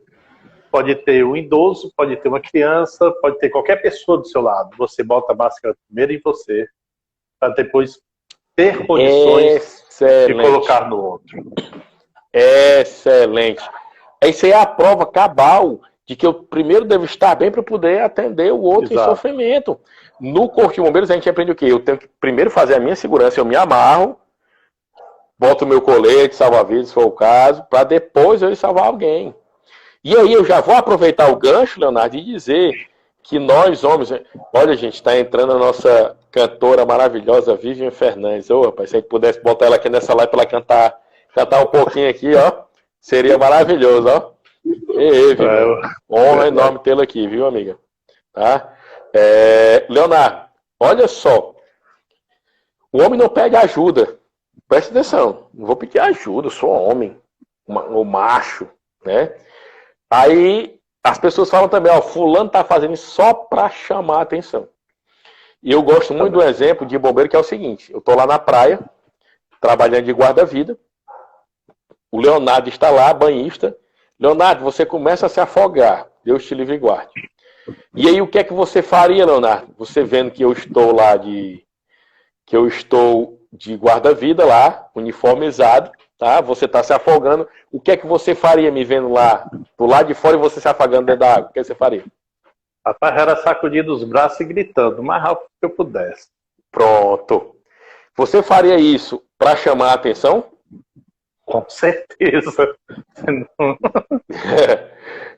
Speaker 1: pode ter um idoso, pode ter uma criança, pode ter qualquer pessoa do seu lado. Você bota a máscara primeiro em você, para depois ter condições de colocar no outro.
Speaker 2: Excelente. Isso aí é a prova cabal de que eu primeiro devo estar bem para poder atender o outro em sofrimento. No Corpo de Bombeiros a gente aprende o quê? Eu tenho que primeiro fazer a minha segurança, eu me amarro, boto o meu colete, salva-vidas, se for o caso, para depois eu ir salvar alguém. E aí eu já vou aproveitar o gancho, Leonardo, e dizer que nós homens... Olha, gente, está entrando a nossa cantora maravilhosa, Vivian Fernandes. Ô, rapaz, se a gente pudesse botar ela aqui nessa live para ela cantar um pouquinho aqui, ó, seria maravilhoso, ó. Vivian, honra enorme tê-la aqui, viu, amiga? Tá? Leonardo, olha só. O homem não pede ajuda. Presta atenção. Não vou pedir ajuda, eu sou homem. Ou macho, né? Aí as pessoas falam também, ó, fulano tá fazendo isso só para chamar a atenção. E eu gosto muito do exemplo de bombeiro, que é o seguinte: eu tô lá na praia, trabalhando de guarda-vida, o Leonardo está lá, banhista. Leonardo, você começa a se afogar, Deus te livre e guarde. E aí o que é que você faria, Leonardo? Você vendo que eu estou lá de guarda-vida lá, uniformizado, tá? Você está se afogando. O que é que você faria me vendo lá do lado de fora e você se afogando dentro da água? O que você faria?
Speaker 1: Rapaz, era sacudir os braços e gritando, o mais rápido que eu pudesse.
Speaker 2: Pronto. Você faria isso para chamar a atenção?
Speaker 1: Com certeza.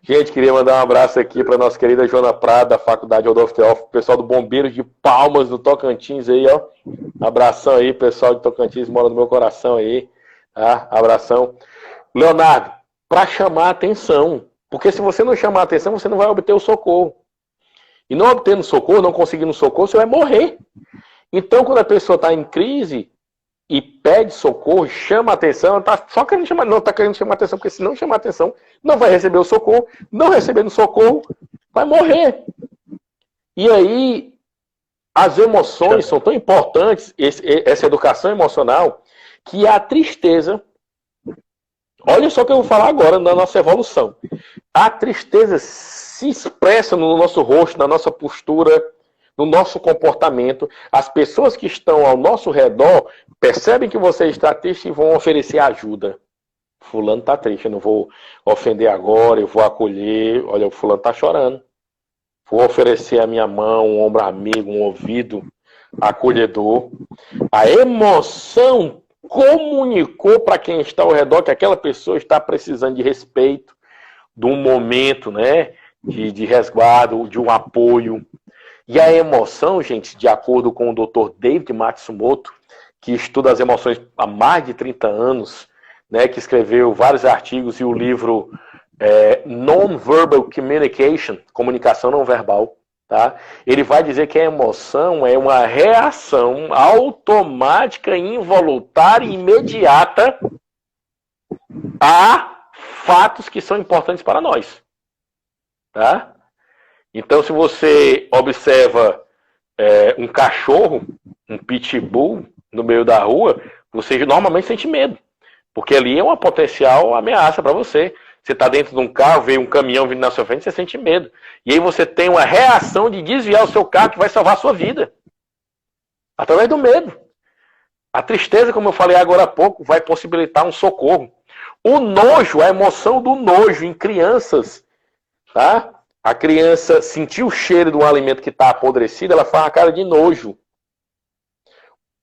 Speaker 2: Gente, queria mandar um abraço aqui para nossa querida Joana Prada, da Faculdade Rodolfo Teófilo, pessoal do Bombeiros de Palmas, do Tocantins aí, ó. Abração aí, pessoal de Tocantins, mora no meu coração aí. Tá? Abração. Leonardo, para chamar a atenção. Porque se você não chamar a atenção, você não vai obter o socorro. E não obtendo socorro, não conseguindo socorro, você vai morrer. Então, quando a pessoa está em crise e pede socorro, chama a atenção, ela está só querendo chamar, não está querendo chamar a atenção, porque se não chamar a atenção, não vai receber o socorro, não recebendo socorro, vai morrer. E aí, as emoções são tão importantes, essa educação emocional, que a tristeza, olha só o que eu vou falar agora na nossa evolução, a tristeza se expressa no nosso rosto, na nossa postura, no nosso comportamento. As pessoas que estão ao nosso redor percebem que você está triste e vão oferecer ajuda. Fulano está triste, eu não vou ofender agora, eu vou acolher. Olha, o fulano está chorando. Vou oferecer a minha mão, um ombro amigo, um ouvido acolhedor. A emoção comunicou para quem está ao redor que aquela pessoa está precisando de respeito, de um momento, né, de resguardo, de um apoio. E a emoção, gente, de acordo com o Dr. David Matsumoto, que estuda as emoções há mais de 30 anos, né, que escreveu vários artigos e o livro Non-Verbal Communication, Comunicação Não Verbal, tá? Ele vai dizer que a emoção é uma reação automática, involuntária e imediata a fatos que são importantes para nós, tá? Então, se você observa um cachorro, um pitbull no meio da rua, você normalmente sente medo, porque ali é uma potencial ameaça para você. Você está dentro de um carro, vê um caminhão vindo na sua frente, você sente medo. E aí você tem uma reação de desviar o seu carro que vai salvar a sua vida, através do medo. A tristeza, como eu falei agora há pouco, vai possibilitar um socorro. O nojo, a emoção do nojo em crianças, tá? A criança sentiu o cheiro de um alimento que está apodrecido, ela faz uma cara de nojo.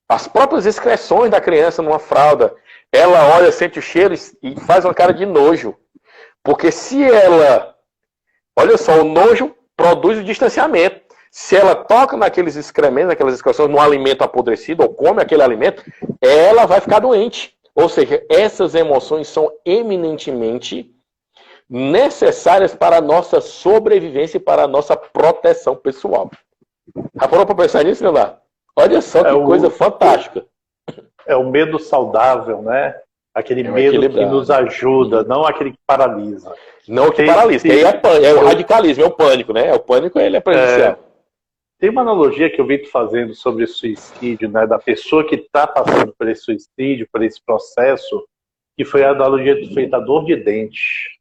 Speaker 2: As próprias excreções da criança numa fralda, ela olha, sente o cheiro e faz uma cara de nojo. Porque se ela... Olha só, o nojo produz o distanciamento. Se ela toca naqueles excrementos, naquelas excreções, num alimento apodrecido, ou come aquele alimento, ela vai ficar doente. Ou seja, essas emoções são eminentemente necessárias para a nossa sobrevivência e para a nossa proteção pessoal. Já parou para pensar nisso, Leonardo? Olha só que coisa fantástica.
Speaker 1: É o medo saudável, né? Aquele medo que nos ajuda, não aquele que paralisa.
Speaker 2: Não que paralisa, que aí é o radicalismo, é o pânico, né? O pânico, ele é prejudicial.
Speaker 1: Tem uma analogia que eu vi fazendo sobre suicídio, né? Da pessoa que está passando por esse suicídio, por esse processo, que foi a analogia feita a dor de dente.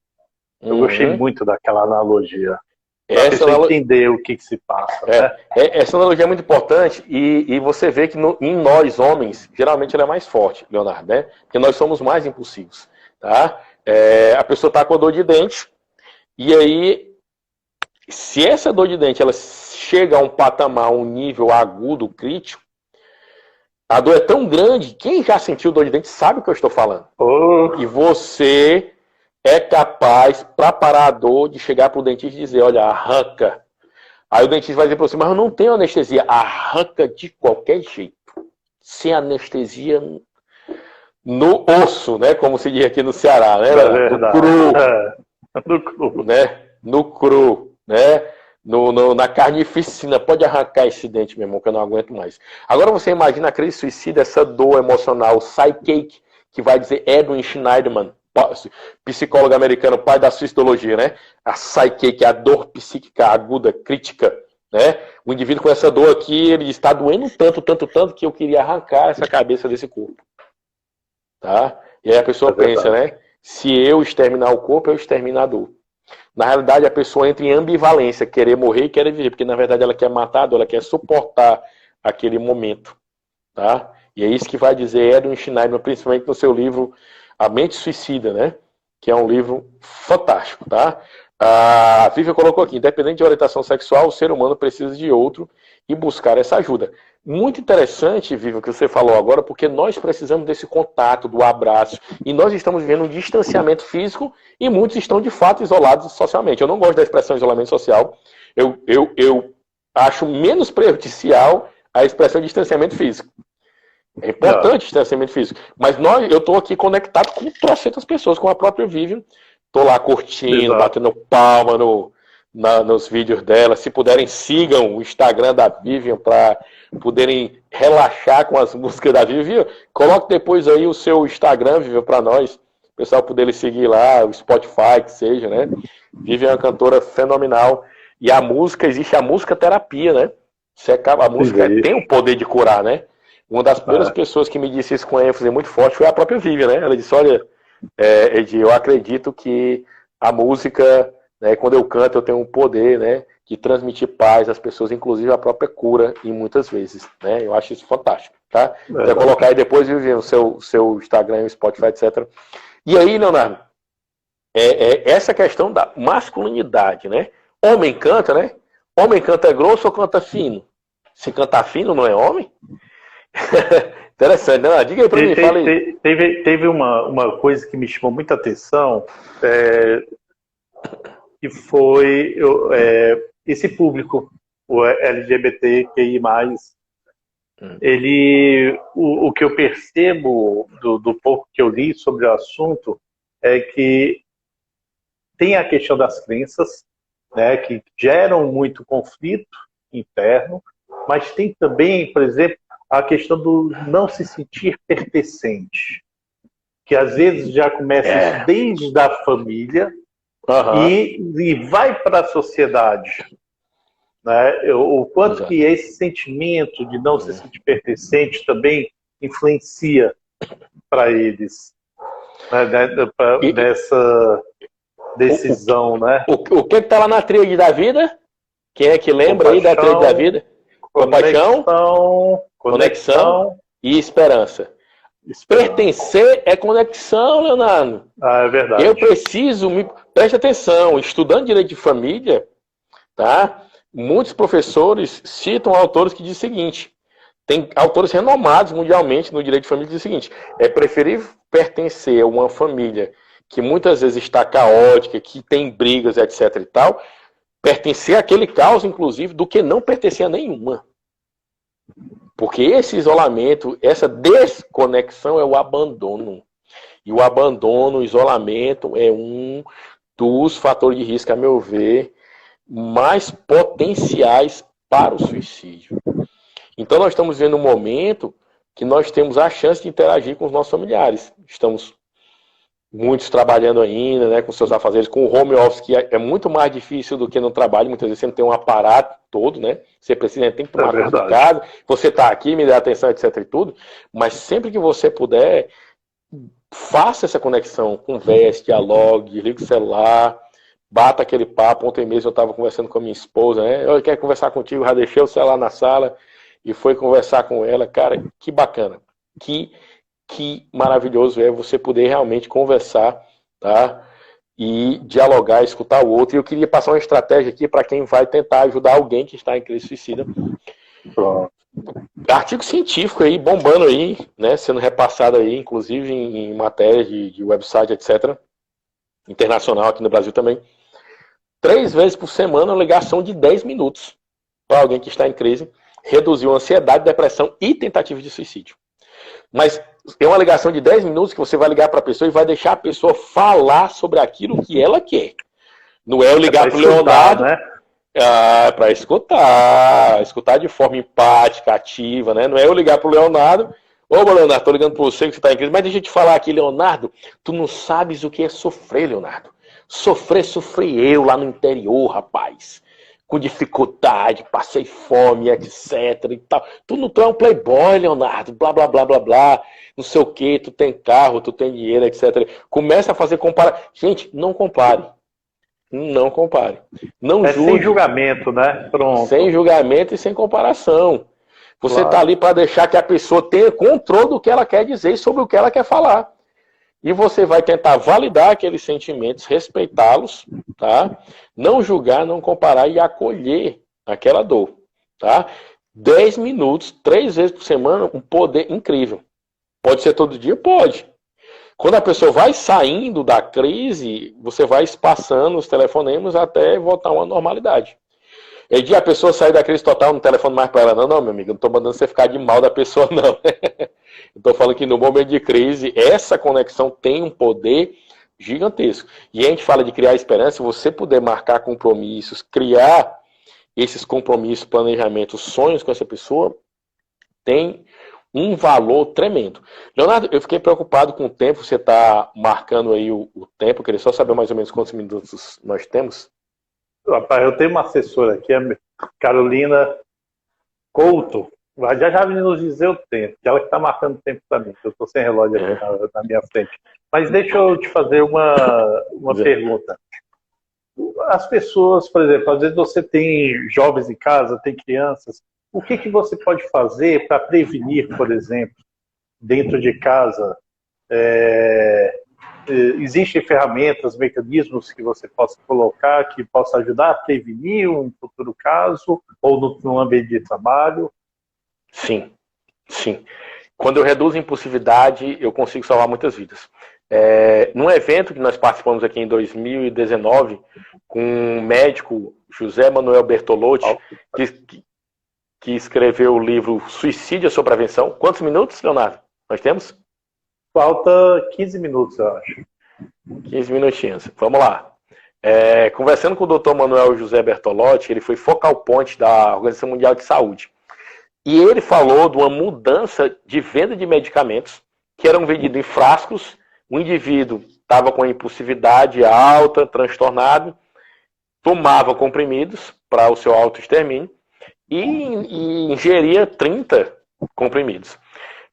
Speaker 1: Eu gostei muito daquela analogia. Para a pessoa entender o que se passa. Né?
Speaker 2: Essa analogia é muito importante e você vê que em nós, homens, geralmente ela é mais forte, Leonardo, né? Porque nós somos mais impulsivos. Tá? A pessoa está com a dor de dente e aí, se essa dor de dente ela chega a um patamar, um nível agudo, crítico, a dor é tão grande, quem já sentiu dor de dente sabe o que eu estou falando. E você é capaz, para parar a dor, de chegar para o dentista e dizer, olha, arranca. Aí o dentista vai dizer para você, mas eu não tenho anestesia. Arranca de qualquer jeito. Sem anestesia no osso, né? Como se diz aqui no Ceará, né? No cru.
Speaker 1: No cru.
Speaker 2: Né? No cru, né? Na carnificina. Pode arrancar esse dente, meu irmão, que eu não aguento mais. Agora você imagina a crise suicida, essa dor emocional, psychic, que vai dizer Edwin Schneiderman, psicólogo americano, pai da suicidologia, né? A psyche, que é a dor psíquica aguda, crítica, né? O indivíduo com essa dor aqui, ele está doendo tanto, tanto, tanto, que eu queria arrancar essa cabeça desse corpo. Tá? E aí a pessoa pensa, né? Se eu exterminar o corpo, eu extermino a dor. Na realidade, a pessoa entra em ambivalência, querer morrer e querer viver, porque na verdade ela quer matar a dor, ela quer suportar aquele momento. Tá? E é isso que vai dizer Edwin Schneiderman, principalmente no seu livro A Mente Suicida, né? Que é um livro fantástico. Tá? A Vivian colocou aqui, independente de orientação sexual, o ser humano precisa de outro e buscar essa ajuda. Muito interessante, Vivian, o que você falou agora, porque nós precisamos desse contato, do abraço, e nós estamos vivendo um distanciamento físico e muitos estão de fato isolados socialmente. Eu não gosto da expressão isolamento social, eu acho menos prejudicial a expressão distanciamento físico. É importante o distanciamento físico, mas eu estou aqui conectado com trocentas pessoas, com a própria Vivian. Tô lá curtindo, batendo palma nos vídeos dela. Se puderem, sigam o Instagram da Vivian para poderem relaxar com as músicas da Vivian. Coloque depois aí o seu Instagram, Vivian, para nós. O pessoal poder seguir lá, o Spotify, que seja, né? Vivian é uma cantora fenomenal. E a música, existe a música terapia, né? A música tem o poder de curar, né? Uma das primeiras pessoas que me disse isso com ênfase muito forte foi a própria Vivian, né? Ela disse, olha... Edi, eu acredito que a música, né, quando eu canto, eu tenho um poder, né, de transmitir paz às pessoas, inclusive a própria cura, e muitas vezes, né? Eu acho isso fantástico, tá? Vou colocar aí depois, Vivian, o seu Instagram, o Spotify, etc. E aí, Leonardo, essa questão da masculinidade, né? Homem canta, né? Homem canta grosso ou canta fino? Se cantar fino, não é homem? Interessante, né? Diga aí pra mim, fala aí.
Speaker 1: Teve uma coisa que me chamou muita atenção, que foi esse público, o LGBTQI+, o que eu percebo do pouco que eu li sobre o assunto é que tem a questão das crenças, né, que geram muito conflito interno, mas tem também, por exemplo, a questão do não se sentir pertencente, que às vezes já começa desde a família e vai para a sociedade. Né? O quanto que esse sentimento de não se sentir pertencente também influencia para eles, né? Dessa decisão. Né?
Speaker 2: O que está lá na tríade da vida? Quem é que lembra aí da tríade da vida? Conexão e esperança. Pertencer é conexão, Leonardo.
Speaker 1: É verdade.
Speaker 2: Eu preciso, preste atenção, estudando direito de família, tá? Muitos professores citam autores que dizem o seguinte, tem autores renomados mundialmente no direito de família que dizem o seguinte, é preferível pertencer a uma família que muitas vezes está caótica, que tem brigas, etc e tal, pertencer àquele caos, inclusive, do que não pertencer a nenhuma. Porque esse isolamento, essa desconexão é o abandono. E o abandono, o isolamento é um dos fatores de risco, a meu ver, mais potenciais para o suicídio. Então nós estamos vendo um momento que nós temos a chance de interagir com os nossos familiares. Estamos muitos trabalhando ainda, né, com seus afazeres, com o home office, que é muito mais difícil do que no trabalho. Muitas vezes você não tem um aparato todo, né? Você precisa, tem que tomar conta de casa, você está aqui, me dá atenção, etc e tudo, mas sempre que você puder, faça essa conexão, converse, dialogue, ligue o celular, bata aquele papo. Ontem mesmo eu estava conversando com a minha esposa, né? Eu quero conversar contigo, já deixei o celular na sala e foi conversar com ela. Cara, que bacana, que maravilhoso é você poder realmente conversar, tá? E dialogar, escutar o outro. E eu queria passar uma estratégia aqui para quem vai tentar ajudar alguém que está em crise suicida. Pronto. Artigo científico aí, bombando aí, né? Sendo repassado aí, inclusive em matérias de website, etc. Internacional, aqui no Brasil também. 3 vezes por semana, uma ligação de 10 minutos para alguém que está em crise. Reduziu ansiedade, depressão e tentativa de suicídio. Mas é uma ligação de 10 minutos que você vai ligar para a pessoa e vai deixar a pessoa falar sobre aquilo que ela quer. Não é eu ligar para o Leonardo, né? Para escutar de forma empática, ativa, né? Não é eu ligar para o Leonardo Ô, Leonardo, tô ligando pra você que você tá em crise. Mas deixa eu te falar aqui, Leonardo. Tu não sabes o que é sofrer, Leonardo. Sofri eu lá no interior, rapaz. Com dificuldade, passei fome, etc e tal. Tu é um playboy, Leonardo. Blá, blá, blá, blá, blá. Não sei o que, tu tem carro, tu tem dinheiro, etc. Começa a fazer comparação. Gente, não compare. Não compare. Não julgue.
Speaker 1: Sem julgamento, né? Pronto.
Speaker 2: Sem julgamento e sem comparação. Você está
Speaker 1: Claro.
Speaker 2: ali para deixar que a pessoa tenha controle do que ela quer dizer e sobre o que ela quer falar. E você vai tentar validar aqueles sentimentos, respeitá-los, tá? Não julgar, não comparar e acolher aquela dor, tá? 10 minutos, 3 vezes por semana, um poder incrível. Pode ser todo dia? Pode. Quando a pessoa vai saindo da crise, você vai espaçando os telefonemas até voltar a uma normalidade. É dia a pessoa sair da crise total, não telefone mais para ela. Não, meu amigo, não estou mandando você ficar de mal da pessoa, não. Estou falando que no momento de crise, essa conexão tem um poder gigantesco. E a gente fala de criar esperança, se você puder marcar compromissos, criar esses compromissos, planejamentos, sonhos com essa pessoa, tem um valor tremendo. Leonardo, eu fiquei preocupado com o tempo, você está marcando aí o tempo, eu queria só saber mais ou menos quantos minutos nós temos.
Speaker 1: Rapaz, eu tenho uma assessora aqui, a Carolina Couto. Já já vai nos dizer o tempo, que ela que está marcando o tempo para mim, eu estou sem relógio aqui na minha frente. Mas deixa eu te fazer uma pergunta. As pessoas, por exemplo, às vezes você tem jovens em casa, tem crianças, o que você pode fazer para prevenir, por exemplo, dentro de casa? Existem ferramentas, mecanismos que você possa colocar que possa ajudar a prevenir um futuro caso ou no ambiente de trabalho?
Speaker 2: Sim, sim. Quando eu reduzo a impulsividade, eu consigo salvar muitas vidas. Num evento que nós participamos aqui em 2019, com o médico José Manuel Bertolotti, que escreveu o livro Suicídio, a Sua Prevenção. Quantos minutos, Leonardo, nós temos?
Speaker 1: Falta 15 minutos, eu acho.
Speaker 2: 15 minutinhos. Vamos lá. Conversando com o Dr. Manuel José Bertolotti, ele foi focal point da Organização Mundial de Saúde. E ele falou de uma mudança de venda de medicamentos que eram vendidos em frascos. O indivíduo estava com a impulsividade alta, transtornado, tomava comprimidos para o seu autoextermínio e ingeria 30 comprimidos.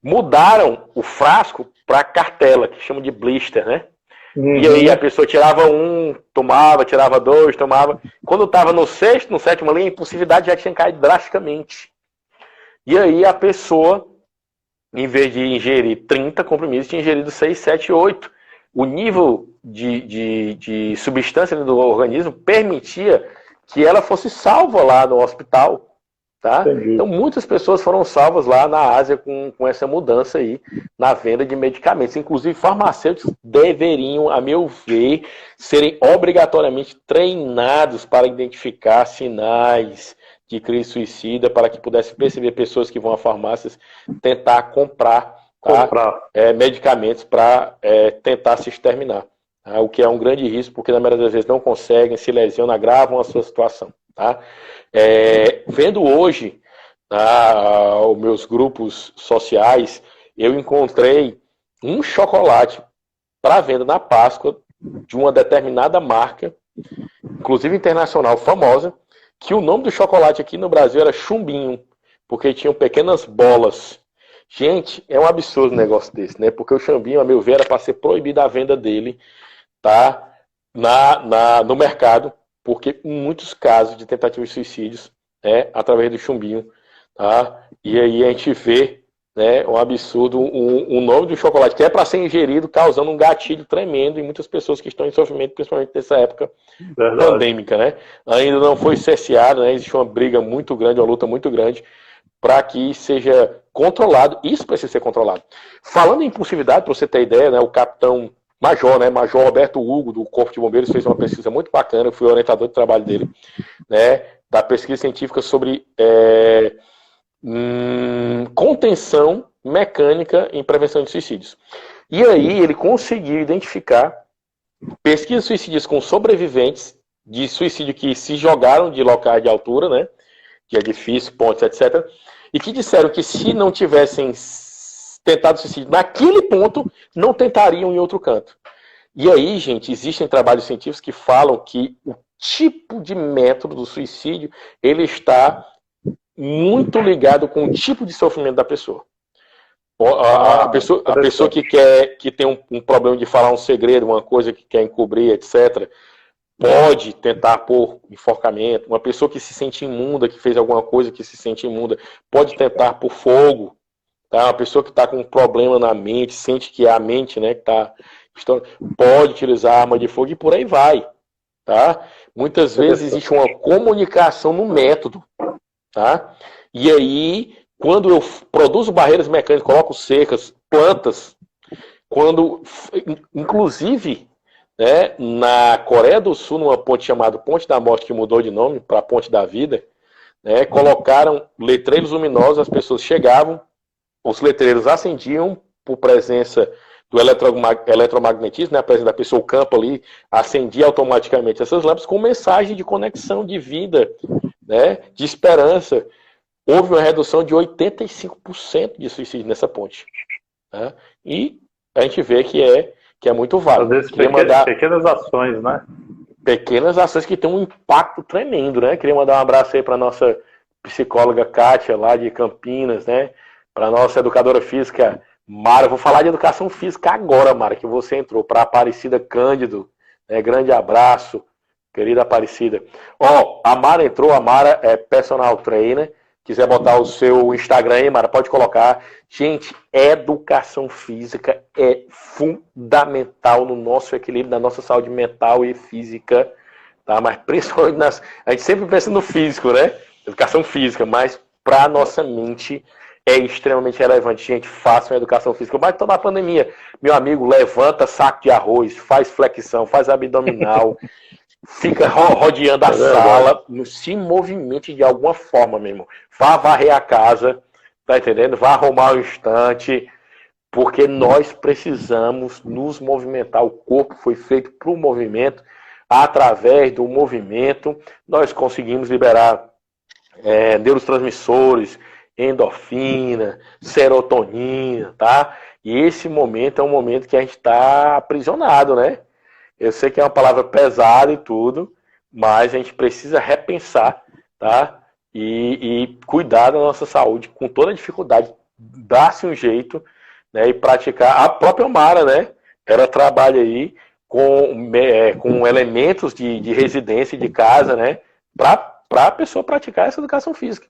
Speaker 2: Mudaram o frasco para cartela, que chamam de blister, né? Uhum. E aí a pessoa tirava um, tomava, tirava dois, tomava. Quando estava no sexto, no sétimo ali, a impulsividade já tinha caído drasticamente. E aí a pessoa, em vez de ingerir 30 comprimidos, tinha ingerido 6, 7, 8. O nível de substância do organismo permitia que ela fosse salva lá no hospital. Tá? Então muitas pessoas foram salvas lá na Ásia com essa mudança aí na venda de medicamentos. Inclusive farmacêuticos deveriam, a meu ver, serem obrigatoriamente treinados para identificar sinais de crise suicida, para que pudesse perceber pessoas que vão a farmácias tentar comprar medicamentos para tentar se exterminar. Tá? O que é um grande risco, porque na maioria das vezes não conseguem, se lesionam, agravam a sua situação. Tá? Vendo hoje os meus grupos sociais, eu encontrei um chocolate para venda na Páscoa de uma determinada marca, inclusive internacional, famosa, que o nome do chocolate aqui no Brasil era chumbinho, porque tinham pequenas bolas. Gente, é um absurdo um negócio desse, né? Porque o chumbinho, a meu ver, era para ser proibida a venda dele, tá? No mercado, porque em muitos casos de tentativas de suicídios através do chumbinho, tá? E aí a gente vê, né, um absurdo, o nome do chocolate que é para ser ingerido, causando um gatilho tremendo em muitas pessoas que estão em sofrimento, principalmente nessa época pandêmica, né? Ainda não foi cerceado, né? Existe uma briga muito grande, uma luta muito grande para que seja controlado. Isso precisa ser controlado. Falando em impulsividade, para você ter ideia, né, o capitão Major, né? Major Roberto Hugo, do Corpo de Bombeiros, fez uma pesquisa muito bacana, eu fui orientador de trabalho dele, né? Da pesquisa científica sobre contenção mecânica em prevenção de suicídios. E aí ele conseguiu identificar pesquisas suicídios com sobreviventes de suicídio que se jogaram de locais de altura, né? Que é difícil, pontes, etc. E que disseram que se não tivessem tentado suicídio naquele ponto, não tentariam em outro canto. E aí, gente, existem trabalhos científicos que falam que o tipo de método do suicídio, ele está muito ligado com o tipo de sofrimento da pessoa. A pessoa que tem um problema de falar um segredo, uma coisa que quer encobrir, etc., pode tentar por enforcamento. Uma pessoa que se sente imunda, que fez alguma coisa que se sente imunda, pode tentar por fogo. Tá? Uma pessoa que está com um problema na mente, sente que é a mente, né, que está... pode utilizar arma de fogo e por aí vai. Tá? Muitas vezes existe uma comunicação no método. Tá? E aí, quando eu produzo barreiras mecânicas, coloco cercas, plantas, inclusive, né, na Coreia do Sul, numa ponte chamada Ponte da Morte, que mudou de nome para Ponte da Vida, né, colocaram letreiros luminosos, as pessoas chegavam, os letreiros acendiam por presença do eletromagnetismo, né, a presença da pessoa, o campo ali, acendia automaticamente essas lâmpadas com mensagem de conexão, de vida, né, de esperança. Houve uma redução de 85% de suicídio nessa ponte. Né? E a gente vê que é muito válido.
Speaker 1: Às vezes, pequenas ações, né?
Speaker 2: Pequenas ações que têm um impacto tremendo, né? Queria mandar um abraço aí para nossa psicóloga Kátia, lá de Campinas, né? Para nossa educadora física, Mara. Vou falar de educação física agora, Mara, que você entrou. Para Aparecida Cândido, né? Grande abraço, querida Aparecida. A Mara entrou, a Mara é personal trainer. Quiser botar o seu Instagram aí, Mara, pode colocar. Gente, educação física é fundamental no nosso equilíbrio, na nossa saúde mental e física, tá? Mas principalmente a gente sempre pensa no físico, né? Educação física, mas para nossa mente é extremamente relevante. Gente, façam educação física. Mas toda a pandemia, meu amigo, levanta saco de arroz, faz flexão, faz abdominal, fica rodeando a sala, se movimente de alguma forma, meu irmão. Vá varrer a casa, tá entendendo? Vá arrumar o estante, porque nós precisamos nos movimentar. O corpo foi feito para o movimento. Através do movimento, nós conseguimos liberar neurotransmissores, endorfina, serotonina, tá? E esse momento é um momento que a gente está aprisionado, né? Eu sei que é uma palavra pesada e tudo, mas a gente precisa repensar, tá? E cuidar da nossa saúde com toda a dificuldade, dar-se um jeito, né? E praticar. A própria Mara, né? Ela trabalha aí com elementos de residência de casa, né? Para a pessoa praticar essa educação física.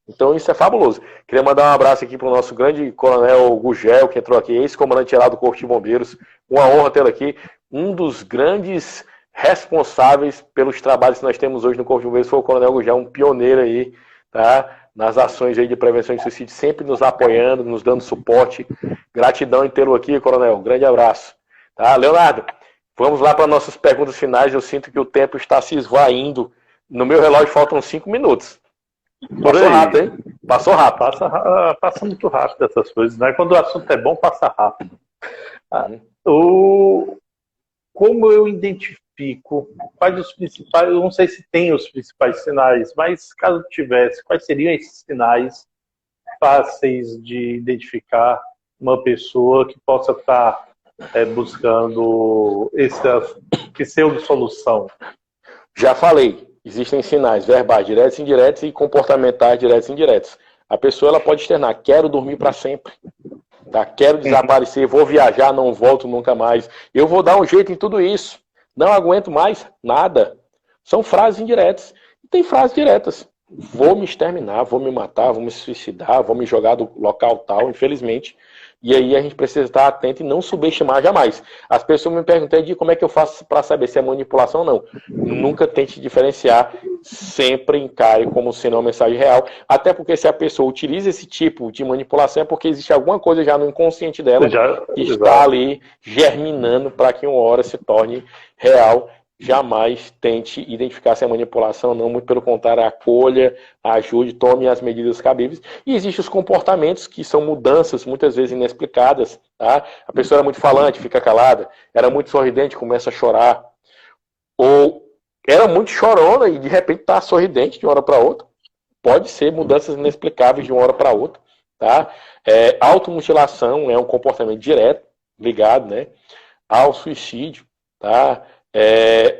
Speaker 2: Então isso é fabuloso. Queria mandar um abraço aqui para o nosso grande coronel Gugel, que entrou aqui, ex-comandante geral do Corpo de Bombeiros. Uma honra tê-lo aqui. Um dos grandes responsáveis pelos trabalhos que nós temos hoje no Corpo de Bombeiros foi o coronel Gugel, um pioneiro aí, tá? Nas ações aí de prevenção de suicídio, sempre nos apoiando, nos dando suporte. Gratidão em tê-lo aqui, coronel. Grande abraço. Tá? Leonardo, vamos lá para nossas perguntas finais. Eu sinto que o tempo está se esvaindo. No meu relógio faltam 5 minutos. Passou rápido, hein? Passou rápido.
Speaker 1: Passa muito rápido essas coisas, né? Quando o assunto é bom, passa rápido. Como eu identifico quais os principais, eu não sei se tem os principais sinais, mas caso tivesse, quais seriam esses sinais fáceis de identificar uma pessoa que possa estar buscando essa pseudo-solução?
Speaker 2: Já falei. Existem sinais verbais diretos e indiretos e comportamentais diretos e indiretos. A pessoa ela pode externar, quero dormir para sempre, tá? Quero desaparecer, vou viajar, não volto nunca mais, eu vou dar um jeito em tudo isso, não aguento mais nada. São frases indiretas. E tem frases diretas. Vou me exterminar, vou me matar, vou me suicidar, vou me jogar do local tal, infelizmente. E aí a gente precisa estar atento e não subestimar jamais. As pessoas me perguntam de como é que eu faço para saber se é manipulação ou não. Nunca tente diferenciar, sempre encare como sendo uma mensagem real. Até porque se a pessoa utiliza esse tipo de manipulação é porque existe alguma coisa já no inconsciente dela que está ali germinando para que uma hora se torne real. Jamais tente identificar se é manipulação ou não, muito pelo contrário, acolha, ajude, tome as medidas cabíveis. E existem os comportamentos que são mudanças, muitas vezes inexplicadas. Tá? A pessoa era muito falante, fica calada, era muito sorridente, começa a chorar. Ou era muito chorona e de repente está sorridente de uma hora para outra. Pode ser mudanças inexplicáveis de uma hora para outra. tá? Automutilação é um comportamento direto ligado, né, ao suicídio, tá?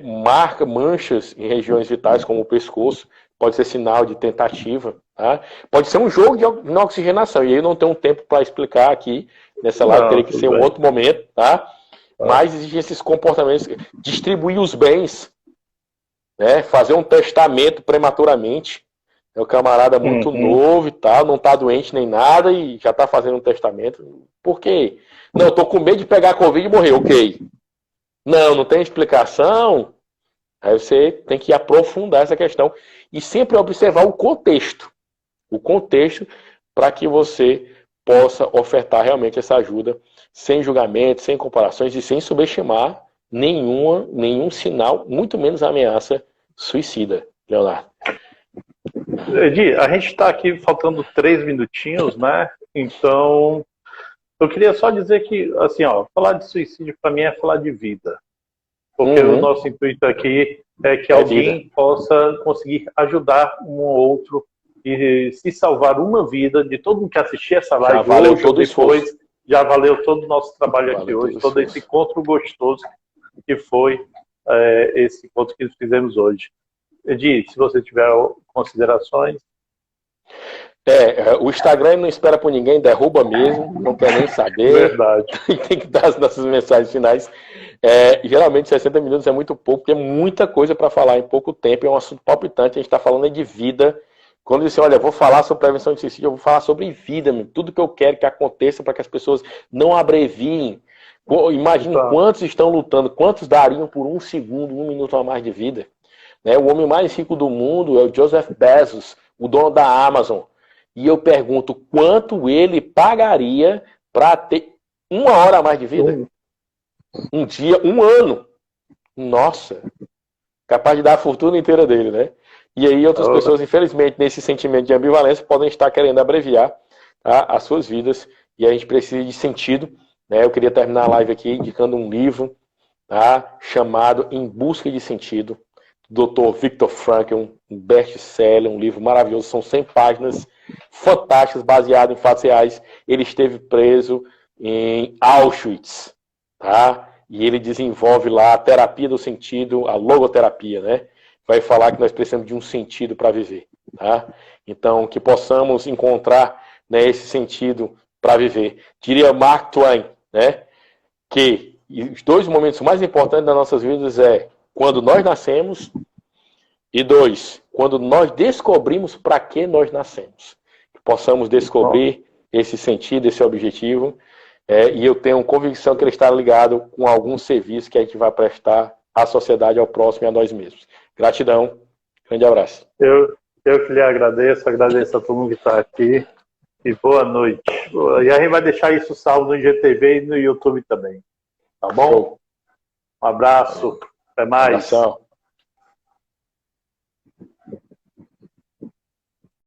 Speaker 2: Marca manchas em regiões vitais como o pescoço, pode ser sinal de tentativa, tá? Pode ser um jogo de oxigenação, e aí eu não tenho um tempo para explicar aqui nessa live, teria que ser um outro momento, tá? Mas existem esses comportamentos, distribuir os bens, né? Fazer um testamento prematuramente. É o camarada muito novo e tal, não tá doente nem nada e já tá fazendo um testamento. Por quê? Não, eu tô com medo de pegar Covid e morrer, ok. Não tem explicação. Aí você tem que aprofundar essa questão e sempre observar o contexto. O contexto para que você possa ofertar realmente essa ajuda sem julgamento, sem comparações e sem subestimar nenhum sinal, muito menos ameaça suicida, Leonardo.
Speaker 1: Edi, a gente está aqui faltando 3 minutinhos, né? Então, eu queria só dizer que, assim, ó, falar de suicídio para mim é falar de vida. Porque o nosso intuito aqui é que alguém possa conseguir ajudar um ou outro e se salvar uma vida de todo mundo que assistir essa live. Já valeu todo depois, já valeu todo o nosso trabalho aqui hoje, todo esse encontro gostoso que foi esse encontro que fizemos hoje. Edi, se você tiver considerações.
Speaker 2: O Instagram não espera por ninguém, derruba mesmo, não quer nem saber.
Speaker 1: Verdade.
Speaker 2: Tem que dar as nossas mensagens finais. Geralmente 60 minutos é muito pouco, porque é muita coisa para falar em pouco tempo, é um assunto palpitante, a gente está falando de vida. Quando você olha, eu vou falar sobre prevenção de suicídio, eu vou falar sobre vida, tudo que eu quero que aconteça para que as pessoas não abreviem. Imagine quantos estão lutando, quantos dariam por 1 segundo, 1 minuto a mais de vida. O homem mais rico do mundo é o Joseph Bezos, o dono da Amazon. E eu pergunto, quanto ele pagaria para ter 1 hora a mais de vida? Um dia, 1 ano. Nossa, capaz de dar a fortuna inteira dele, né? E aí outras pessoas, infelizmente, nesse sentimento de ambivalência, podem estar querendo abreviar, tá, as suas vidas. E a gente precisa de sentido, né? Eu queria terminar a live aqui indicando um livro, tá, chamado Em Busca de Sentido, do Dr. Viktor Frankl, um best-seller, um livro maravilhoso, são 100 páginas fantásticas, baseado em fatos reais. Ele esteve preso em Auschwitz, tá? E ele desenvolve lá a terapia do sentido, a logoterapia, né? Vai falar que nós precisamos de um sentido para viver, tá? Então, que possamos encontrar, né, esse sentido para viver. Diria Mark Twain, né, que os 2 momentos mais importantes das nossas vidas é quando nós nascemos e 2, quando nós descobrimos para que nós nascemos. Que possamos descobrir esse sentido, esse objetivo. E eu tenho convicção que ele está ligado com algum serviço que a gente vai prestar à sociedade, ao próximo e a nós mesmos. Gratidão, grande abraço.
Speaker 1: Eu que lhe agradeço a todo mundo que está aqui e boa noite. E a gente vai deixar isso salvo no IGTV e no YouTube também, tá bom? Show. Um abraço, até mais.
Speaker 2: Um abração.